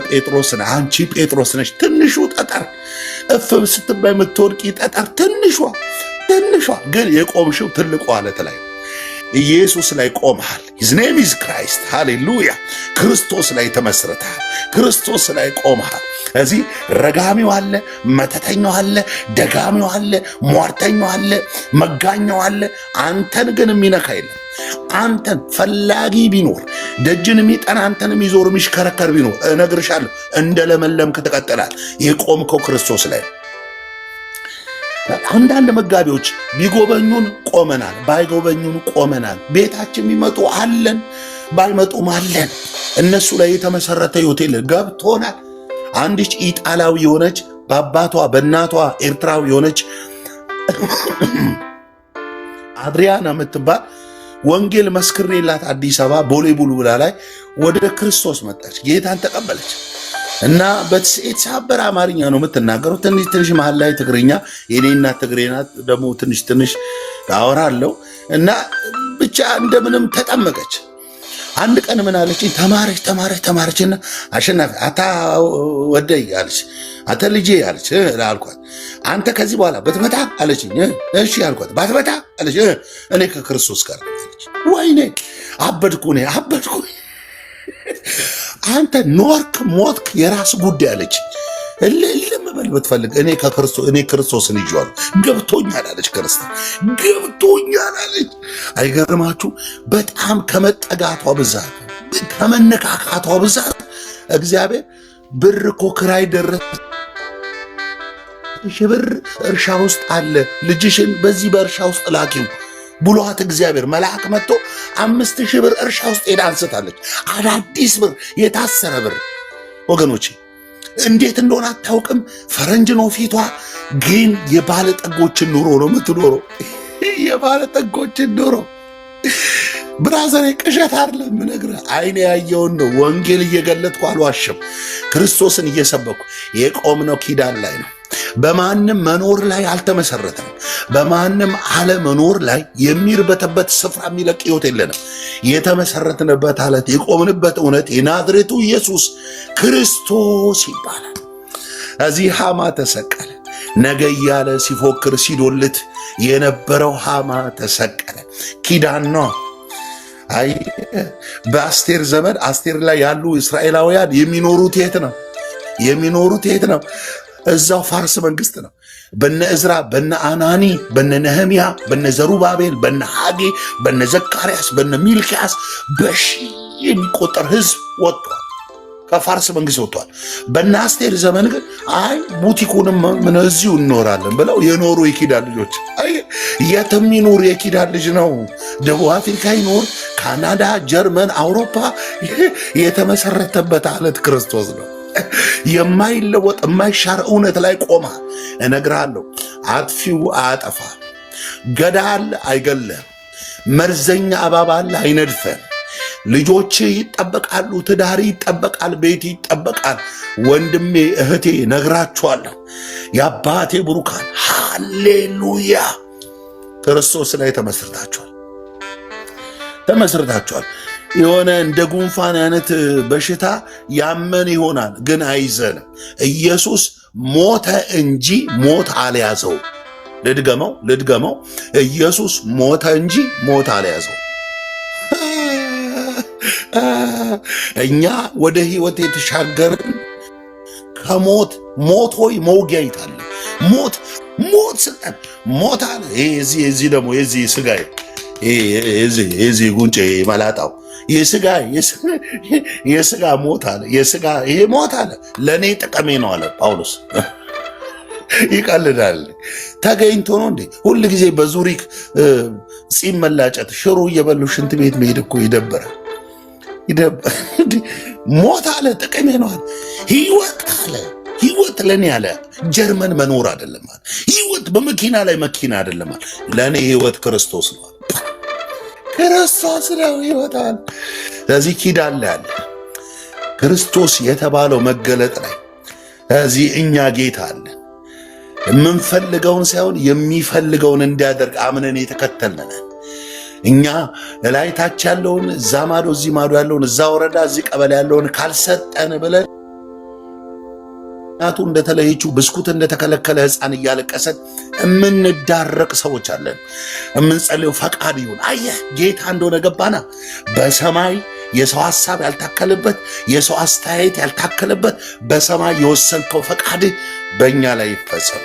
ጴጥሮስ ነህ፣ አንቺ ጴጥሮስ ነሽ። ትንሹ ጠጠር እፍ ስትባይ የምትወድቂ ጠጠር ትንሿ ግን የቆምሽው ትልቁ አለት ላይ ኢየሱስ ላይ ቆመሃል። ሂዝ ኔም ኢዝ ክራይስት። ሃሌሉያ። ክርስቶስ ላይ ተመስርተሃል። ክርስቶስ ላይ ቆመሃል። እዚህ ረጋሚው አለ፣ መተተኛው አለ፣ ደጋሚው አለ፣ ሟርተኛው አለ፣ መጋኛው አለ። አንተን ግን የሚነካ የለም። አንተን ፈላጊ ቢኖር ደጅን የሚጠና አንተን የሚዞር የሚሽከረከር ቢኖር እነግርሻለሁ እንደ ለመለምክ ትቀጥላለህ። የቆምከው ክርስቶስ ላይ። አንዳንድ መጋቢዎች ቢጎበኙን ቆመናል፣ ባይጎበኙን ቆመናል። ቤታችን የሚመጡ አለን፣ ባይመጡም አለን። እነሱ ላይ የተመሰረተ ሆቴል ገብቶናል። አንዲች ኢጣሊያዊ የሆነች በአባቷ በእናቷ ኤርትራዊ የሆነች አድሪያና የምትባል ወንጌል መስክሬላት አዲስ አበባ ቦሌ ቡልቡላ ላይ ወደ ክርስቶስ መጣች። ጌታን ተቀበለች እና የተሳበረ አማርኛ ነው የምትናገረው። ትንሽ መሀል ላይ ትግርኛ፣ የኔ እናት ትግሬ ናት፣ ደግሞ ትንሽ አወራለሁ እና ብቻ እንደምንም ተጠመቀች። አንድ ቀን ምን አለች? ተማረችና አሸናፊ አታ ወደይ አለች። አተ ልጄ አለች አልኳት። አንተ ከዚህ በኋላ በትመታ አለችኝ። እሺ አልኳት። ባትመታ አለች። እኔ ከክርስቶስ ጋር አለች። ወይኔ አበድኩ። አንተ ኖርክ ሞትክ የራስ ጉዳይ አለች። ለመበል ብትፈልግ እኔ ክርስቶስን ይዤዋለሁ። ገብቶኛል አለች። ክርስቶስ ገብቶኛል አለች። አይገርማችሁ? በጣም ከመጠጋቷ ብዛት ከመነካካቷ ብዛት እግዚአብሔር ብር እኮ ክራይ ደረሰ 5,000 ብር እርሻ ውስጥ አለ፣ ልጅሽን በዚህ በእርሻ ውስጥ ላኪው ብሏት እግዚአብሔር መልአክ መጥቶ 5,000 ብር እርሻ ውስጥ ሄዳ አንስታለች። አዳዲስ ብር፣ የታሰረ ብር ወገኖቼ፣ እንዴት እንደሆነ አታውቅም። ፈረንጅ ነው ፊቷ፣ ግን የባለጠጎችን ኑሮ ነው የምትኖረው። የባለጠጎችን ኑሮ ብራዘር፣ ቅዠት አይደለም የምነግርህ፣ አይኔ ያየውን ነው። ወንጌል እየገለጥኩ አልዋሽም። ክርስቶስን እየሰበኩ የቆምነው ኪዳን ላይ ነው። በማንም መኖር ላይ አልተመሰረተም። በማንም አለመኖር ላይ የሚርበተበት ስፍራ የሚለቅ ሕይወት የለንም። የተመሰረትንበት አለት፣ የቆምንበት እውነት የናዝሬቱ ኢየሱስ ክርስቶስ ይባላል። እዚህ ሃማ ተሰቀለ። ነገ እያለ ሲፎክር ሲዶልት የነበረው ሃማ ተሰቀለ። ኪዳን ነው። አይ በአስቴር ዘመን አስቴር ላይ ያሉ እስራኤላውያን የሚኖሩት የት ነው? የሚኖሩት የት ነው? እዛው ፋርስ መንግስት ነው። በነ እዝራ፣ በነ አናኒ፣ በነ ነህምያ፣ በነ ዘሩባቤል፣ በነ ሐጌ፣ በነ ዘካርያስ፣ በነ ሚልክያስ በሺህ የሚቆጠር ህዝብ ወጥቷል። ከፋርስ መንግስት ወጥቷል። በነ አስቴር ዘመን ግን አይ ቡቲኩንም ምን እዚሁ እንኖራለን ብለው የኖሩ የኪዳን ልጆች። አይ የትም ይኑር የኪዳን ልጅ ነው። ደቡብ አፍሪካ ይኖር፣ ካናዳ፣ ጀርመን፣ አውሮፓ የተመሰረተበት አለት ክርስቶስ ነው። የማይለወጥ የማይሻር እውነት ላይ ቆማ እነግርሃለሁ። አጥፊው አያጠፋ፣ ገዳል አይገለም፣ መርዘኛ እባብ አለ አይነድፈም። ልጆች ይጠበቃሉ፣ ትዳር ይጠበቃል፣ ቤት ይጠበቃል። ወንድሜ እህቴ ነግራችኋለሁ። የአባቴ ብሩካን ሃሌሉያ፣ ክርስቶስ ላይ ተመስርታችኋል። የሆነ እንደ ጉንፋን አይነት በሽታ ያመን ይሆናል፣ ግን አይዘንም። ኢየሱስ ሞተ እንጂ ሞት አልያዘው። ልድገመው፣ ኢየሱስ ሞተ እንጂ ሞት አልያዘው። እኛ ወደ ህይወት የተሻገርን ከሞት ሆይ መውጊያ ይታለ ሞት ስጠን ሞት አለ። የዚህ ደግሞ የዚህ ስጋዬ የዚህ ጉንጬ መላጣው የስጋ ሞት አለ። ይሄ ሞት አለ ለእኔ ጥቅሜ ነው አለ ጳውሎስ። ይቀልዳል። ተገኝቶ ነው እንዴ? ሁል ጊዜ በዙሪክ ጺም መላጨት፣ ሽሮ እየበሉ ሽንት ቤት መሄድ እኮ ይደብራል። ሞት አለ ጥቅሜ ነው አለ። ህይወት ለእኔ አለ ጀርመን መኖር አይደለም አለ። ህይወት በመኪና ላይ መኪና አይደለም አለ። ለእኔ ህይወት ክርስቶስ ነው አለ። ክርስቶስ ነው ህይወት አለ። ስለዚህ ኪዳን ላይ አለ ክርስቶስ የተባለው መገለጥ ላይ እዚህ እኛ ጌታ አለ። የምንፈልገውን ሳይሆን የሚፈልገውን እንዲያደርግ አምነን የተከተልነን እኛ ላይ ታች ያለውን እዛ ማዶ እዚህ ማዶ ያለውን እዛ ወረዳ እዚህ ቀበሌ ያለውን ካልሰጠን ብለን እናቱ እንደተለየችው ብስኩት እንደተከለከለ ሕፃን እያለቀሰን የምንዳረቅ ሰዎች አለን። የምንጸልየው ፈቃድ ይሁን። አየህ ጌታ እንደሆነ ገባና በሰማይ የሰው ሐሳብ ያልታከለበት የሰው አስተያየት ያልታከለበት በሰማይ የወሰንከው ፈቃድ በእኛ ላይ ይፈጸም።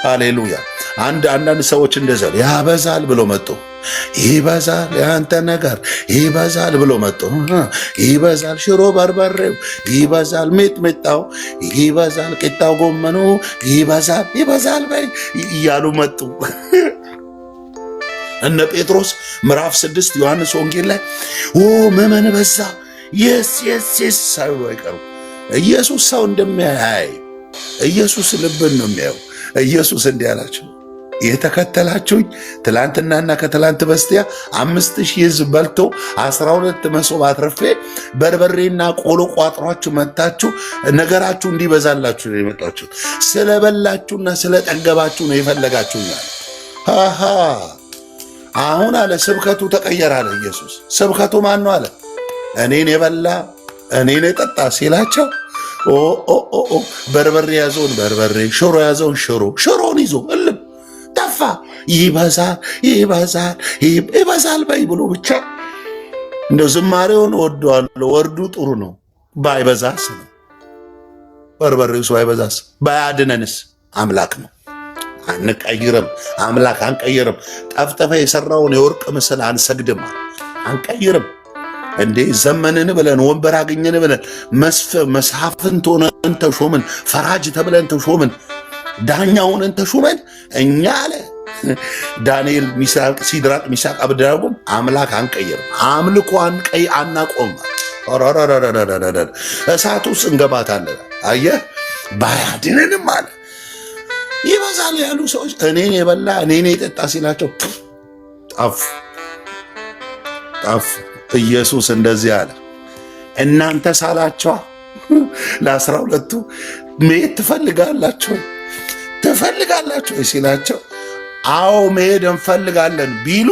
ሃሌሉያ። አንዳንድ ሰዎች እንደዛ ያበዛል ብሎ መጡ። ይበዛል ያንተ ነገር ይበዛል ብሎ መጡ። ይበዛል ሽሮ በርበሬው ይበዛል፣ ሚጥሚጣው ይበዛል፣ ቂጣው ጎመኑ ይበዛል በይ እያሉ መጡ። እነ ጴጥሮስ ምዕራፍ 6 ዮሐንስ ወንጌል ላይ ምዕመን በዛ የስ ሳይሉ አይቀሩ። ኢየሱስ ሰው እንደሚያይ ኢየሱስ ልብን ነው የሚያየው። ኢየሱስ እንዲህ አላቸው፣ የተከተላችሁኝ ትላንትናና ከትላንት በስቲያ 5,000 ሕዝብ በልቶ 12 መሶብ አትርፌ በርበሬና ቆሎ ቋጥሯችሁ መታችሁ ነገራችሁ እንዲበዛላችሁ ነው የመጣችሁት። ስለበላችሁና ስለጠገባችሁ ነው የፈለጋችሁኛል። አሁን አለ ስብከቱ ተቀየረ አለ ኢየሱስ። ስብከቱ ማን ነው አለ? እኔን የበላ እኔን የጠጣ ሲላቸው በርበሬ ያዘውን በርበሬ፣ ሽሮ ያዘውን ሽሮን ይዞ እልም ጠፋ። ይበዛል በይ ብሎ ብቻ እንደው ዝማሬውን ወደዋለሁ። ወርዱ ጥሩ ነው። ባይበዛስ ነው በርበሬው ሰው ባይበዛስ፣ ባያድነንስ አምላክ ነው። አንቀይርም፣ አምላክ አንቀይርም። ጠፍጠፈ የሰራውን የወርቅ ምስል አንሰግድም፣ አንቀይርም። እንዴ ዘመንን ብለን ወንበር አገኘን ብለን መሳፍንት ሆነን ተሾምን፣ ፈራጅ ተብለን ተሾምን። ዳኛውን ተሹመን እኛ አለ ዳንኤል፣ ሚሳቅ፣ ሲድራቅ፣ ሚሳቅ፣ አብደናጎም አምላክ አንቀይርም፣ አምልኮ አናቆም፣ እሳት ውስጥ እንገባታለን። አየህ ባያድነንም አለ ይበዛል ያሉ ሰዎች እኔን የበላ እኔን የጠጣ ሲላቸው ጠፉ። ኢየሱስ እንደዚህ አለ፣ እናንተ ሳላቸዋ ለ12ቱ መሄድ ትፈልጋላችሁ ሲላቸው አዎ መሄድ እንፈልጋለን ቢሉ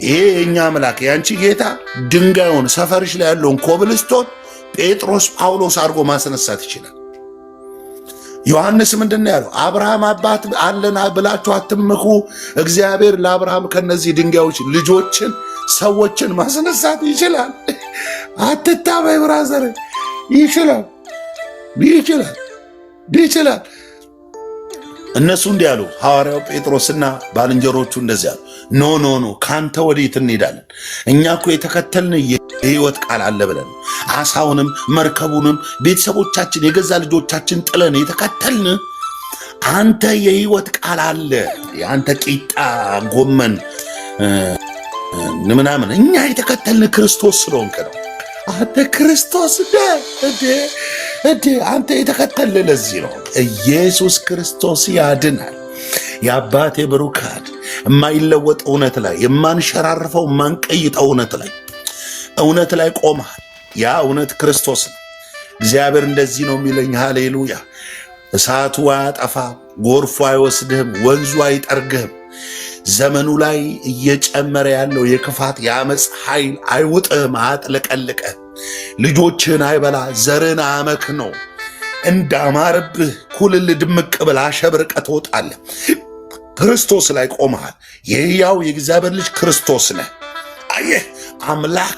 ይሄ የኛ አምላክ ያንቺ ጌታ ድንጋዩን ሰፈርሽ ላይ ያለውን ኮብልስቶን ጴጥሮስ ጳውሎስ አድርጎ ማስነሳት ይችላል። ዮሐንስ ምንድነው ያለው? አብርሃም አባት አለና ብላችሁ አትመኩ፣ እግዚአብሔር ለአብርሃም ከነዚህ ድንጋዮች ልጆችን ሰዎችን ማስነሳት ይችላል። አትታበይ ብራዘር፣ ይችላል። እነሱ እንዲህ አሉ። ሐዋርያው ጴጥሮስና ባልንጀሮቹ እንደዚህ አሉ፣ ኖ ካንተ ወዴት እንሄዳለን? እኛ እኮ የተከተልን የሕይወት ቃል አለ ብለን አሳውንም መርከቡንም ቤተሰቦቻችን የገዛ ልጆቻችን ጥለን የተከተልን አንተ የሕይወት ቃል አለ፣ የአንተ ቂጣ ጎመን ምናምን እኛ የተከተልን ክርስቶስ ስለሆንክ ነው። አንተ ክርስቶስ እንዴ አንተ የተከተልን ለዚህ ነው። ኢየሱስ ክርስቶስ ያድናል። የአባቴ ብሩካን የማይለወጥ እውነት ላይ የማንሸራርፈው የማንቀይጠው እውነት ላይ ቆመሃል። ያ እውነት ክርስቶስ ነው። እግዚአብሔር እንደዚህ ነው የሚለኝ፣ ሃሌሉያ። እሳቱ አያጠፋም፣ ጎርፉ አይወስድህም፣ ወንዙ አይጠርግህም። ዘመኑ ላይ እየጨመረ ያለው የክፋት የአመፅ ኃይል አይውጥህም፣ አያጥለቀልቅህ፣ ልጆችህን አይበላ፣ ዘርህን አያመክ ነው። እንዳማረብህ ኩልል ድምቅ ብለህ አሸብርቀህ ትወጣለህ። ክርስቶስ ላይ ቆመሃል። የሕያው የእግዚአብሔር ልጅ ክርስቶስ ነህ። አየህ፣ አምላክ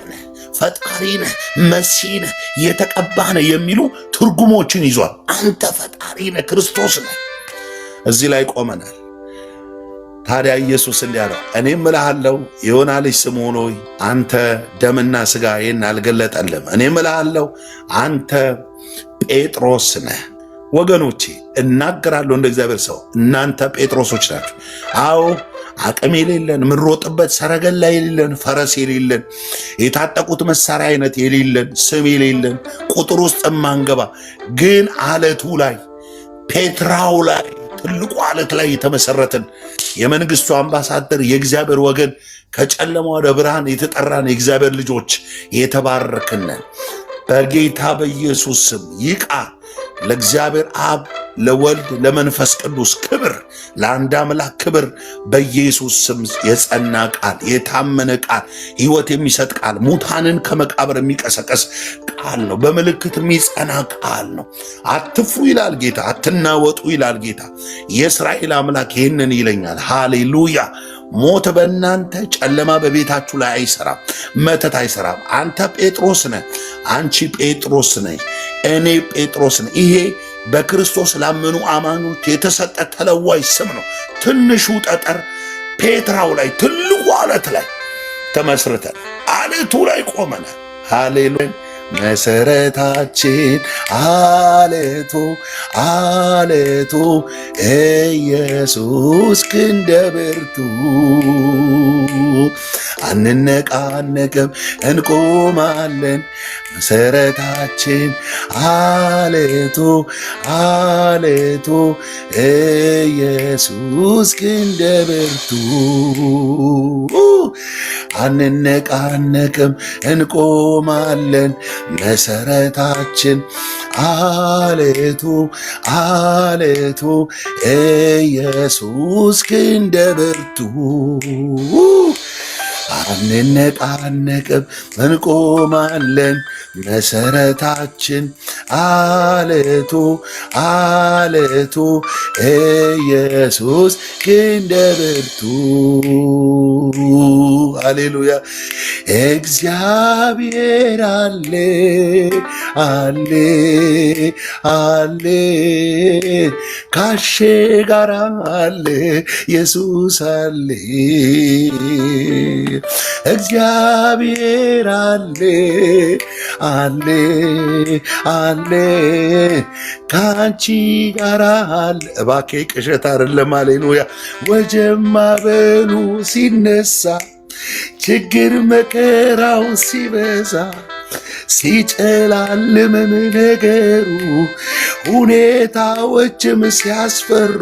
ነህ፣ ፈጣሪ ነህ፣ መሲህ ነህ፣ የተቀባህ ነህ የሚሉ ትርጉሞችን ይዟል። አንተ ፈጣሪ ነህ፣ ክርስቶስ ነህ። እዚህ ላይ ቆመናል። ታዲያ ኢየሱስ እንዲህ አለው፣ እኔም እልሃለሁ የዮና ልጅ ስምዖን ሆይ አንተ ደምና ሥጋ ይህን አልገለጠልህም፣ እኔም እልሃለሁ አንተ ጴጥሮስ ነህ። ወገኖቼ እናገራለሁ እንደ እግዚአብሔር ሰው፣ እናንተ ጴጥሮሶች ናችሁ። አዎ አቅም የሌለን ምንሮጥበት ሰረገላ የሌለን ፈረስ የሌለን የታጠቁት መሳሪያ አይነት የሌለን ስም የሌለን ቁጥር ውስጥ የማንገባ ግን አለቱ ላይ ፔትራው ላይ ትልቁ አለት ላይ የተመሰረትን የመንግስቱ አምባሳደር የእግዚአብሔር ወገን ከጨለማ ወደ ብርሃን የተጠራን የእግዚአብሔር ልጆች የተባረክነን በጌታ በኢየሱስ ስም ይቃ ለእግዚአብሔር አብ ለወልድ ለመንፈስ ቅዱስ ክብር፣ ለአንድ አምላክ ክብር በኢየሱስ ስም የጸና ቃል፣ የታመነ ቃል፣ ሕይወት የሚሰጥ ቃል፣ ሙታንን ከመቃብር የሚቀሰቀስ ቃል ነው። በምልክት የሚጸና ቃል ነው። አትፍሩ ይላል ጌታ፣ አትናወጡ ይላል ጌታ። የእስራኤል አምላክ ይህንን ይለኛል። ሃሌሉያ። ሞት በእናንተ ጨለማ በቤታችሁ ላይ አይሰራም፣ መተት አይሰራም። አንተ ጴጥሮስ ነህ፣ አንቺ ጴጥሮስ ነህ፣ እኔ ጴጥሮስ ነህ። ይሄ በክርስቶስ ላመኑ አማኞች የተሰጠ ተለዋጭ ስም ነው። ትንሹ ጠጠር ፔትራው ላይ ትልቁ አለት ላይ ተመስርተን አለቱ ላይ ቆመናል። ሃሌሉያ። መሰረታችን አለቱ ኢየሱስ ክንደ ብርቱ፣ አንነቃነቅም እንቆማለን። መሰረታችን አለቱ ኢየሱስ ክንደ ብርቱ፣ አንነቃነቅም እንቆማለን። መሰረታችን አለቱ ኢየሱስ ክንደ ብርቱ፣ አንነቃነቅም እንቆማለን። መሰረታችን አለቱ ኢየሱስ ክንደ ብርቱ። ሃሌሉያ። እግዚአብሔር አለ ካሼ ጋር አለ ኢየሱስ አለ እግዚአብሔር አለ አለ አለ ካንቺ ጋር አለ። እባክህ ቅዠት አይደለም። ሃሌሉያ። ወጀብ ማዕበሉ ሲነሳ ችግር መከራው ሲበዛ ሲጨላልምም ነገሩ ሁኔታዎችም ሲያስፈሩ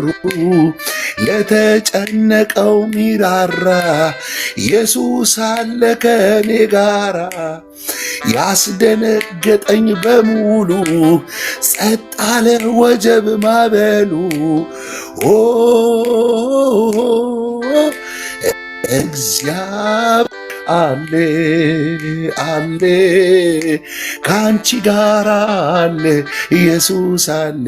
ለተጨነቀው ሚራራ ኢየሱስ አለ ከኔ ጋራ። ያስደነገጠኝ በሙሉ ጸጥ አለ ወጀብ ማዕበሉ እግዚአብሔር አለ አለ ካንቺ ጋር አለ ኢየሱስ አለ።